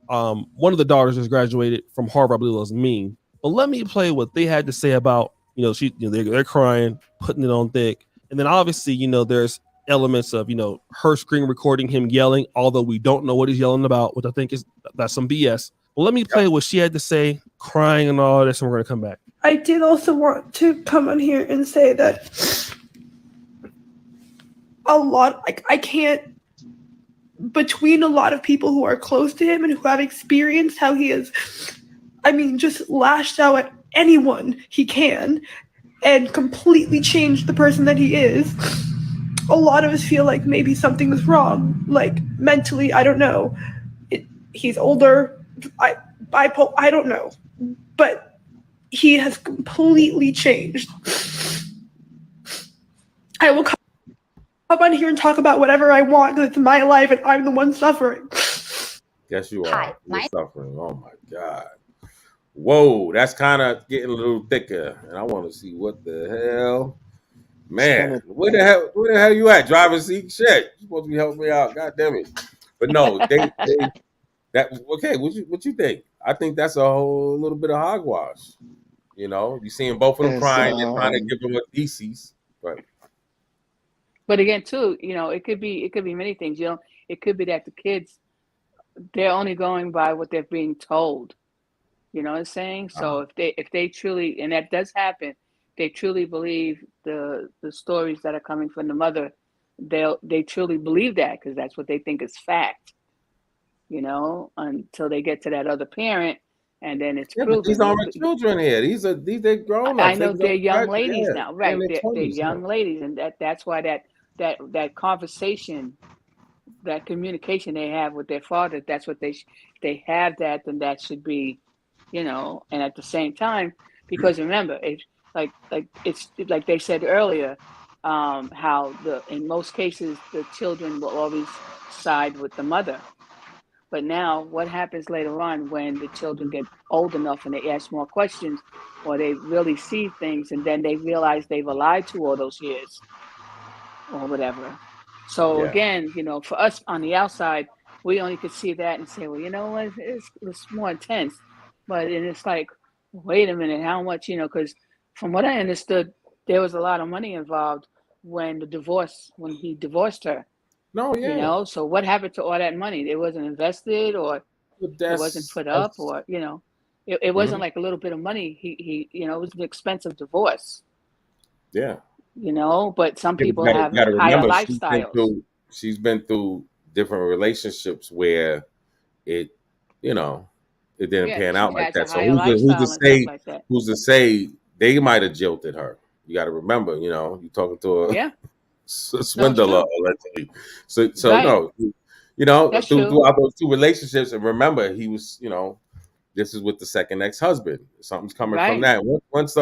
One of the daughters just graduated from Harvard. I believe it was me. But let me play what they had to say about they're crying, putting it on thick, and then obviously there's elements of her screen recording him yelling, although we don't know what he's yelling about, which I think that's some BS. Well, let me play what she had to say, crying and all this, and we're gonna come back. I did also want to come on here and say that a lot, I can't, between a lot of people who are close to him and who have experienced how he is, just lashed out at anyone he can and completely changed the person that he is. A lot of us feel like maybe something's wrong, like mentally, I don't know. He's older, bipolar, I don't know. But he has completely changed. I will come on here and talk about whatever I want because it's my life and I'm the one suffering. Yes, you are. You're suffering. Oh my God. Whoa, that's kind of getting a little thicker. And I want to see what the hell. Man, where the hell you at? Driver's seat? Shit. You're supposed to be helping me out. God damn it. But no, okay, what you think? I think that's a whole little bit of hogwash. You seeing both of them crying, they're trying to give them a thesis. But again, too, it could be many things. It could be that the kids, they're only going by what they're being told. You know what I'm saying? So if they truly, and that does happen, they truly believe the stories that are coming from the mother, they truly believe that because that's what they think is fact. Until they get to that other parent, and then it's proven. These aren't children here. They're grown ups. I know they're young ladies now, right? They're young ladies, and that's why that conversation, that communication they have with their father, that's what they have that, then that should be, and at the same time, because remember, it's like it's like they said earlier, how in most cases the children will always side with the mother. But now, what happens later on when the children get old enough and they ask more questions, or they really see things, and then they realize they've lied to all those years, or whatever. So again, for us on the outside, we only could see that and say, well, you know what, it's more intense. But it's like, wait a minute, how much? Because from what I understood, there was a lot of money involved when he divorced her. No, yeah. So what happened to all that money? It wasn't invested, or it wasn't put up, or it wasn't like a little bit of money. He it was an expensive divorce. Yeah. But some people have gotta higher remember, lifestyles. She's been through different relationships where it didn't pan out like that. So who's to say they might have jilted her? You got to remember, you're talking to a swindler allegedly. So right. Throughout those two relationships, and remember, he was, this is with the second ex-husband. Something's coming from that. Once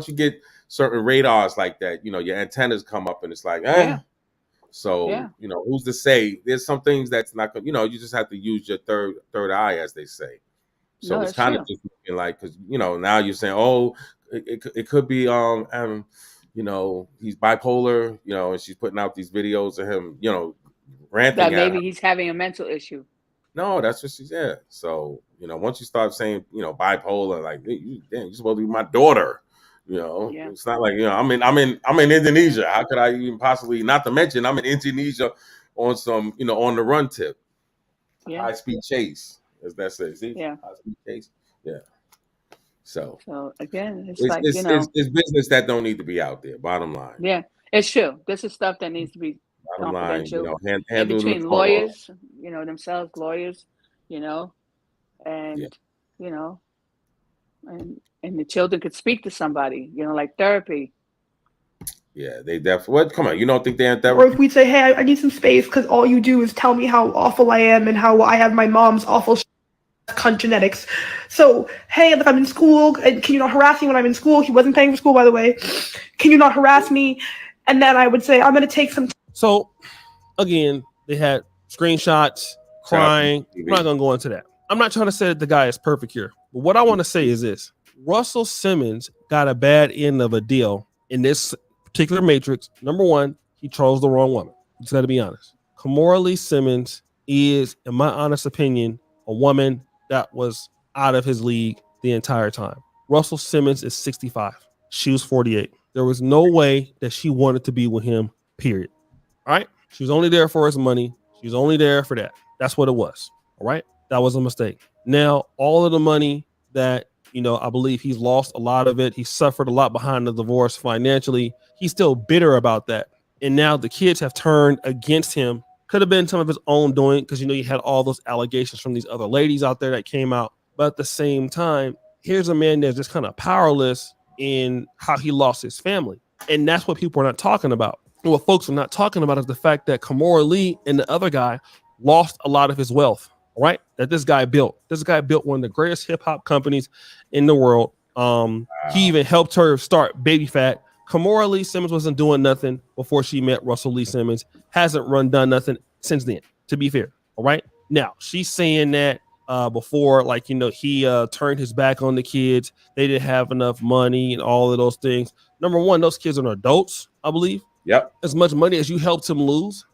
you get certain radars like that, your antennas come up, and it's like, So who's to say? There's some things that's not going. You just have to use your third eye, as they say. So it's kind of just looking like, because now you're saying, oh, it could be he's bipolar, and she's putting out these videos of him, ranting that maybe at her. He's having a mental issue. No, that's what she said. So once you start saying bipolar, like you're supposed to be my daughter. It's not like I'm in Indonesia. How could I even possibly? Not to mention I'm in Indonesia on some on the run tip, high speed chase, as that says. See? High speed chase. Yeah. So again, it's business that don't need to be out there. Bottom line. Yeah, it's true. This is stuff that needs to be confidential. In between lawyers, themselves, lawyers, and and the children could speak to somebody, like therapy. Yeah, they definitely. What? Come on, you don't think they're in therapy? Or if we'd say, hey, I need some space because all you do is tell me how awful I am and how I have my mom's awful cunt genetics. So, hey, if I'm in school, and can you not harass me when I'm in school? He wasn't paying for school, by the way. Can you not harass me? And then I would say, I'm going to take some. So, again, they had screenshots, crying. I'm not going to go into that. I'm not trying to say that the guy is perfect here. But what I want to say is this. Russell Simmons got a bad end of a deal in this particular matrix. Number one, he chose the wrong woman. Just got to be honest. Kimora Lee Simmons is, in my honest opinion, a woman that was out of his league the entire time. Russell Simmons is 65. She was 48. There was no way that she wanted to be with him, period. All right. She was only there for his money. She was only there for that. That's what it was. All right. That was a mistake. Now, all of the money that, I believe he's lost a lot of it. He suffered a lot behind the divorce financially. He's still bitter about that. And now the kids have turned against him. Could have been some of his own doing because, you had all those allegations from these other ladies out there that came out. But at the same time, here's a man that's just kind of powerless in how he lost his family. And that's what people are not talking about. And what folks are not talking about is the fact that Kamora Lee and the other guy lost a lot of his wealth, right? That this guy built. This guy built one of the greatest hip hop companies in the world. He even helped her start Baby Fat. Kamora Lee Simmons wasn't doing nothing before she met Russell Lee Simmons. Hasn't done nothing since then, to be fair. All right. Now, she's saying that before, like, he turned his back on the kids. They didn't have enough money and all of those things. Number one, those kids are adults, I believe. Yep. As much money as you helped him lose.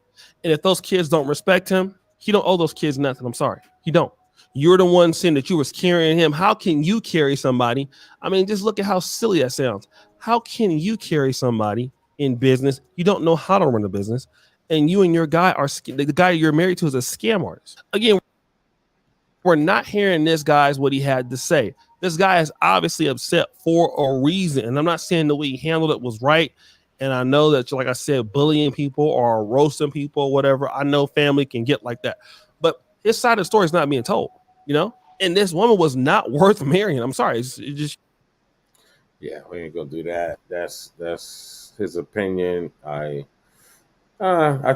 And if those kids don't respect him, he don't owe those kids nothing. I'm sorry. He don't. You're the one saying that you was carrying him. How can you carry somebody? I mean, just look at how silly that sounds. How can you carry somebody in business? You don't know how to run a business. And you and your guy the guy you're married to is a scam artist. Again, we're not hearing this guy's what he had to say. This guy is obviously upset for a reason. And I'm not saying the way he handled it was right. And I know that, like I said, bullying people or roasting people or whatever, I know family can get like that. But his side of the story is not being told, And this woman was not worth marrying. I'm sorry. It just. Yeah, we ain't gonna do that. That's his opinion. I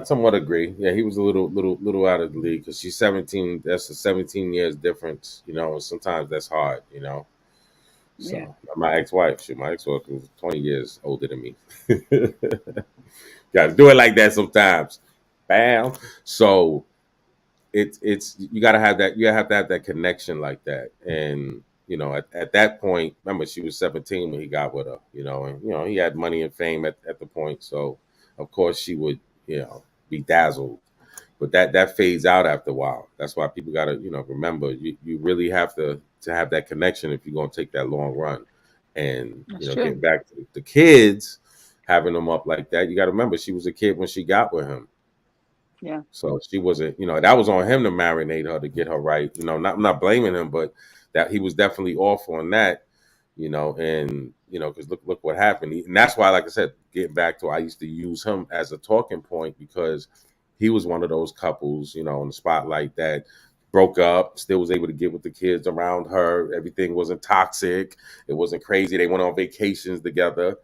somewhat agree. Yeah, he was a little out of the league because she's 17. That's a 17 years difference, and sometimes that's hard, So Yeah. my ex-wife, my ex-wife was 20 years older than me. Got to do it like that sometimes. Bam. So it's you got to have that. You have to have that connection like that. And at that point, remember she was 17 when he got with her. And he had money and fame at the point. So of course she would be dazzled. But that fades out after a while. That's why people got to remember you really have to have that connection if you're going to take that long run. And That's true. getting back to the kids, having them up like that, you got to remember she was a kid when she got with him. Yeah. So she wasn't, that was on him to marinate her to get her right. I'm not blaming him, but that he was definitely off on that. And because look what happened, and that's why, like I said, getting back to, I used to use him as a talking point because he was one of those couples, in the spotlight that broke up, still was able to get with the kids around her. Everything wasn't toxic. It wasn't crazy. They went on vacations together,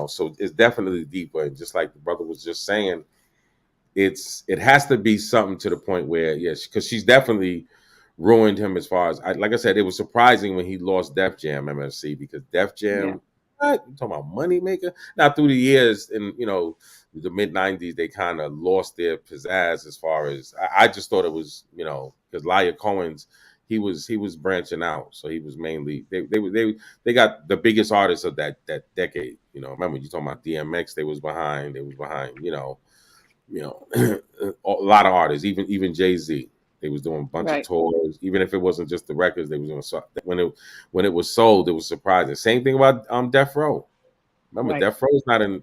so it's definitely deeper. And just like the brother was just saying, it has to be something to the point where, yes, because she's definitely ruined him as far as, like I said, it was surprising when he lost Def Jam MFC because Def Jam, what? You talking about money maker? Now through the years in the mid '90s, they kind of lost their pizzazz as far as I just thought it was because Laya Cohen's he was branching out, so he was mainly they got the biggest artists of that decade. Remember you talking about DMX? They was behind a lot of artists, even Jay-Z. They was doing a bunch of tours, even if it wasn't just the records. They was doing when it was sold, it was surprising. Same thing about Death Row. Remember, Death Row's not in.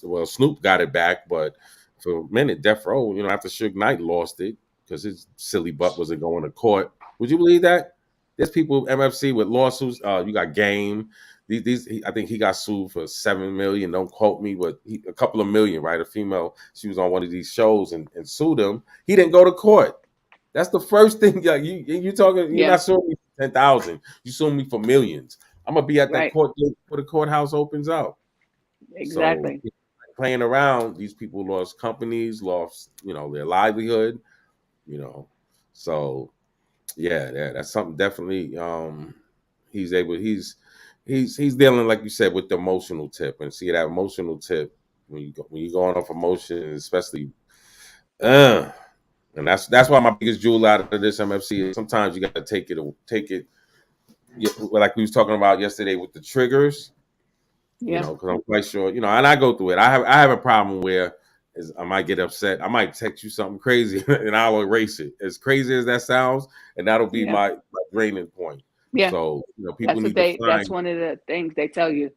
Well, Snoop got it back, but for a minute, Death Row, after Suge Knight lost it because his silly butt wasn't going to court. Would you believe that? There's people MFC with lawsuits. You got Game. I think he got sued for $7 million. Don't quote me, but a couple of million, right? A female, she was on one of these shows and sued him. He didn't go to court. That's the first thing. You talking? You're not suing me for 10,000. You suing me for millions. I'm gonna be at that court date before the courthouse opens up. Exactly. So playing around, these people lost companies, lost their livelihood. So yeah, that's something definitely. He's dealing, like you said, with the emotional tip, and see that emotional tip when you going off emotion, especially, and that's why my biggest jewel out of this MFC is sometimes you got to take it, like we was talking about yesterday with the triggers, because I'm quite sure, and I go through it. I have a problem where I might get upset. I might text you something crazy and I'll erase it. As crazy as that sounds, and that'll be my draining point. Yeah. So people That's need to find. That's one of the things they tell you.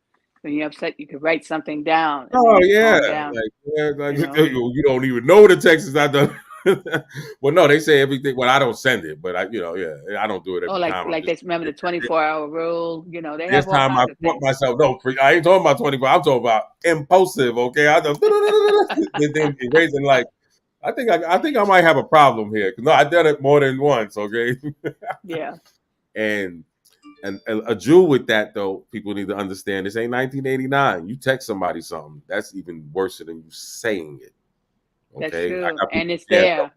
when you're upset, you could write something down and Oh then you yeah, calm down. like You know? you don't even know the texts I done. Well, no, they say everything. Well, I don't send it, but I don't do it Oh, every time. I'm like just this. Remember the 24-hour rule? They this have all time I kinds of fuck things. myself. No, I ain't talking about 24. I'm talking about impulsive. Okay, I just then erasing like I think I might have a problem here. No, I done it more than once. Okay, Yeah, and and a jewel with that though, people need to understand this ain't 1989. You text somebody something, that's even worse than you saying it. that's Okay, I true, got and people it's jammed there. up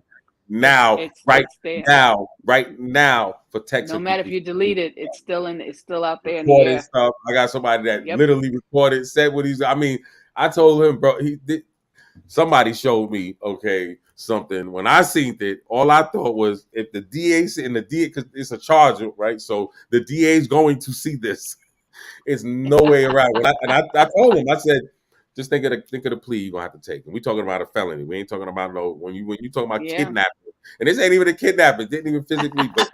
now, It's there. right now for No texting matter if people. you delete it, it's still out there in the Recorded air. stuff. I got somebody that Yep. literally recorded, said what he's. I mean, I told him, bro. He did. Somebody showed me, okay, something. When I seen it, all I thought was if the DA in the DA, because it's a charge, right? So the DA is going to see this. It's no way around. I told him, I said, just think of the plea you're gonna have to take. And we talking about a felony. We ain't talking about no when you talking about Yeah. kidnapping. And this ain't even a kidnapping. Didn't even physically, but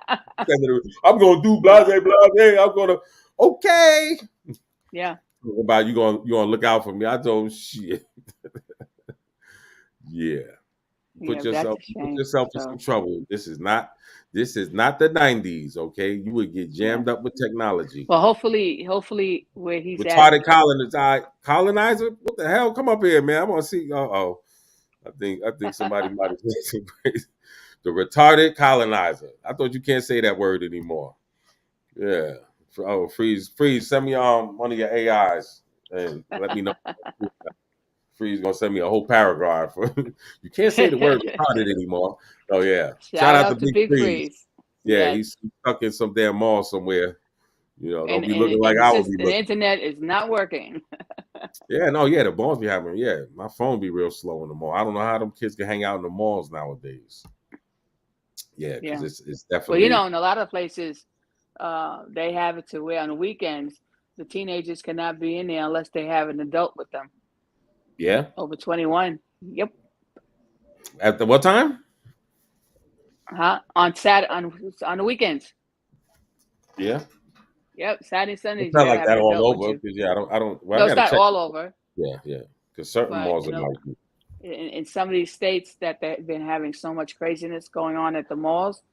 I'm gonna do blase No. blase. I'm gonna okay. Yeah. About you gonna look out for me. I told him shit. Yeah. Yeah. That's a Put shame. yourself in some So trouble. This is not the 90s, okay? You would get yeah. jammed up with technology. Well, hopefully, where he's at. Retarded colonizer? What the hell? Come up here, man. I want to see. Oh, I think somebody might have said some crazy. The retarded colonizer. I thought you can't say that word anymore. Yeah. Oh, freeze. Send me one of your AIs and let me know. Freeze gonna send me a whole paragraph. You can't say the word retarded anymore. Oh yeah. Shout Shout out to out to Big Big Freeze. Freeze. Yeah, Yes. he's stuck in some damn mall somewhere. Don't And be and looking like and I would be the looking. internet is not working. Yeah, no, yeah, the malls be having. Yeah, my phone be real slow in the mall. I don't know how them kids can hang out in the malls nowadays. Yeah, because Yeah. it's Well, definitely. in a lot of places, they have it to where on the weekends the teenagers cannot be in there unless they have an adult with them Yeah. over 21. Yep. At the what time? Huh? On the weekends. Yeah. Yep. Saturday, It's Sundays, you not gotta like have that an all adult with over. you. Because yeah, I don't. Well, No, I it's gotta not check. all over, Yeah, yeah. Because certain but malls are like. in some of these states that they've been having so much craziness going on at the malls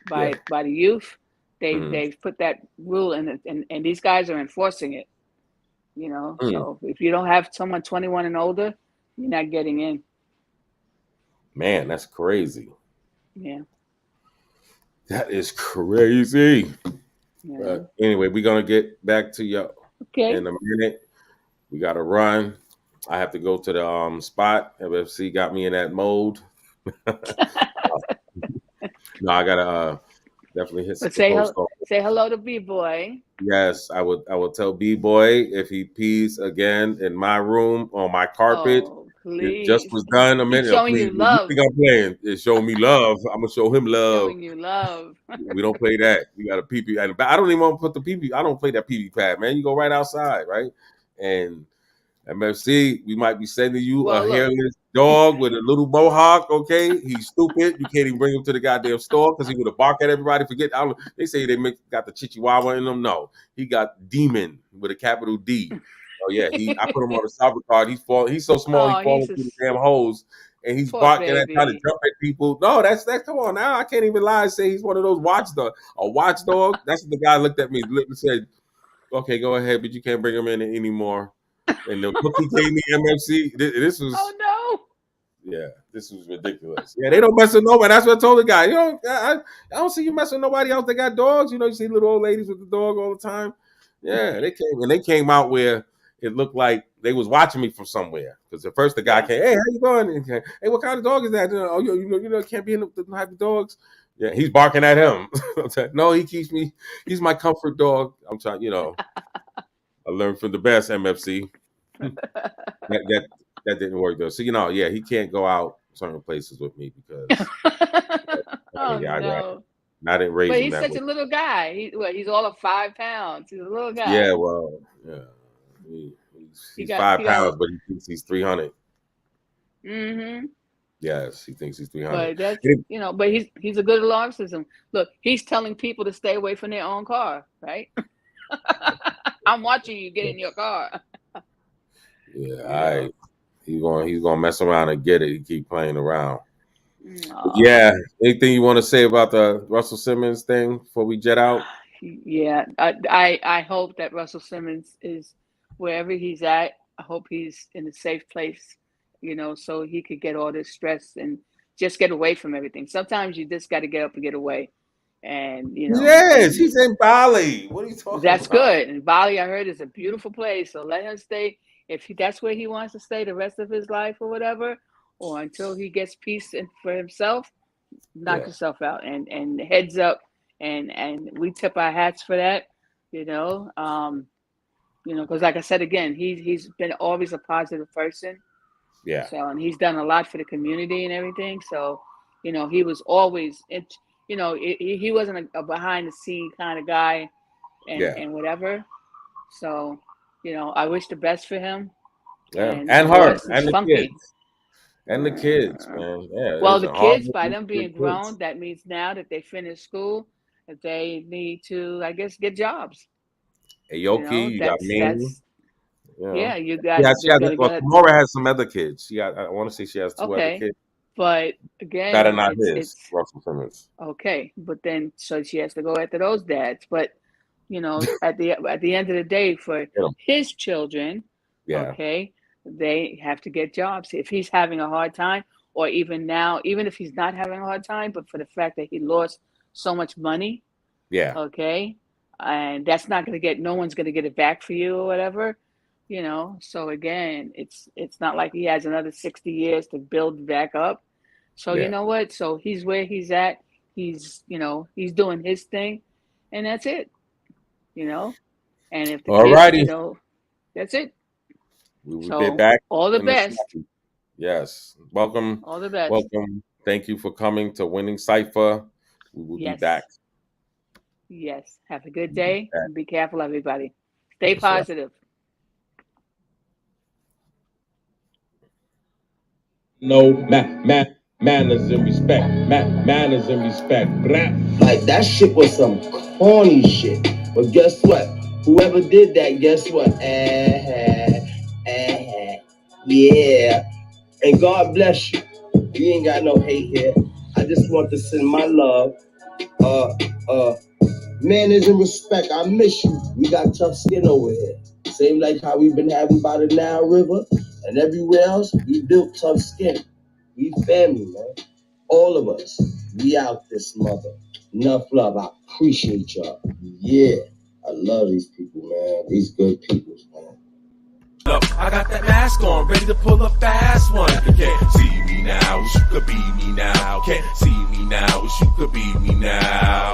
Yeah. by the youth, Mhm. they've put that rule in, and these guys are enforcing it. Mm. So if you don't have someone 21 and older, you're not getting in. Man, that's crazy. Yeah, That is crazy. yeah. But anyway, we're gonna get back to you Okay. in a minute. We gotta run. I have to go to the spot. FFC got me in that mode. No, I gotta definitely hit But the post office. say hello to B boy. Yes, I would tell B boy if he pees again in my room on my carpet. Oh, It just please. was done a He's minute. showing Please, you you love. think I'm playing? It's showing me love. I'm gonna show him He's love. showing you love. We don't play that. We got a pee pee. I don't even want to put the pee pee. I don't play that pee pee pad, man. You go right outside, right? And MFC, we might be sending you a Well, look. hairless dog with a little mohawk. Okay, he's stupid. You can't even bring him to the goddamn store because he would have barked at everybody. Forget. I don't, they say got the chihuahua in them. No, he got demon with a capital D. Oh yeah, I put him on a soccer card. He's so small. He Oh, falling he's a through the damn hose, and he's poor barking at trying to baby. jump at people. No, that's come on now. I can't even lie and say he's one of those watchdog. A watchdog. That's what the guy looked at me and said, "Okay, go ahead, but you can't bring him in anymore." And the book he gave me, MFC, this Oh was, no. yeah, this was ridiculous. Yeah, they don't mess with nobody. That's what I told the guy. I don't see you messing with nobody else that got dogs. You see little old ladies with the dog all the time. Yeah, they came out where it looked like they was watching me from somewhere. Because at first the guy Yeah. came, hey, how you doing? And he came, hey, what kind of dog is that? Oh, can't be in the type of dogs. Yeah, he's barking at him. No, he keeps me. He's my comfort dog. I'm trying, I learned from the best, MFC. that that didn't work though. So yeah, he can't go out certain places with me because Oh yeah, no. I didn't raise But him he's that such way. a little guy. He's all of 5 pounds. He's a little Yeah, guy. well, yeah, He he's got five he got pounds, a but he thinks he's 300. mm-hmm. Yes, he thinks he's 300. But that's but he's a good alarm system. Look, he's telling people to stay away from their own car, right? I'm watching you get in your car. Yeah, he's gonna mess around and get it. He keep playing around. But Aw. yeah. Anything you want to say about the Russell Simmons thing before we jet out? Yeah, I hope that Russell Simmons is wherever he's at. I hope he's in a safe place, so he could get all this stress and just get away from everything. Sometimes you just got to get up and get away, and Yes, and he's in Bali. What are you talking that's about? good. And Bali, I heard, is a beautiful place. So let him stay if that's where he wants to stay the rest of his life or whatever, or until he gets peace for himself. Knock Yeah, yourself out and heads up, and we tip our hats for that. Because like I said again, he's been always a positive person. yeah, So, and he's done a lot for the community and everything. So, he was always he wasn't a behind the scene kind of guy, and yeah, whatever. So, I wish the best for him. yeah. And And her divorce is and the funky. kids. And the kids, man. Yeah, it Well, was the a hard kids, by movie them for the being kids. grown, that means now that they finish school, that they need to, I guess, get jobs. Aoki, you got Ming. That's You know. yeah. You Yeah, got she you has. got to Well, get Kimura has some other kids. I want to say she has two other okay, kids but that are again, not his. it's Russell Simmons. okay. But then, so she has to go after those dads. But at the end of the day, for You know, his children, yeah, okay, they have to get jobs. If he's having a hard time, or even now, even if he's not having a hard time, but for the fact that he lost so much money, yeah, okay, and that's not going to get, no one's going to get it back for you or whatever. So again, it's not like he has another 60 years to build back up. So you yeah. know what, so he's where he's at. He's doing his thing, and that's it. And if the All kids, righty. that's it. We will be So back all the in the best. second. Yes. Welcome. All the best. Welcome. Thank you for coming to Winning Cipher. We will be Yes. back. Yes. Have a good day Back. and be careful, everybody. Stay That's right. positive. No manners and respect. Manners and respect. Rap. Like that shit was some corny shit. But guess what? Whoever did that, guess what? Yeah. And God bless you. We ain't got no hate here. I just want to send my love. Manners and respect. I miss you. We got tough skin over here. Same like how we've been having by the Nile River and everywhere else. We built tough skin. We family, man. All of us. We out this mother. Enough love. I appreciate y'all. Yeah. I love these people, man. These good people, man. Look, I got that mask on, ready to pull a fast one. You can't see me now, wish you could be me now. Can't see me now, wish you could be me now.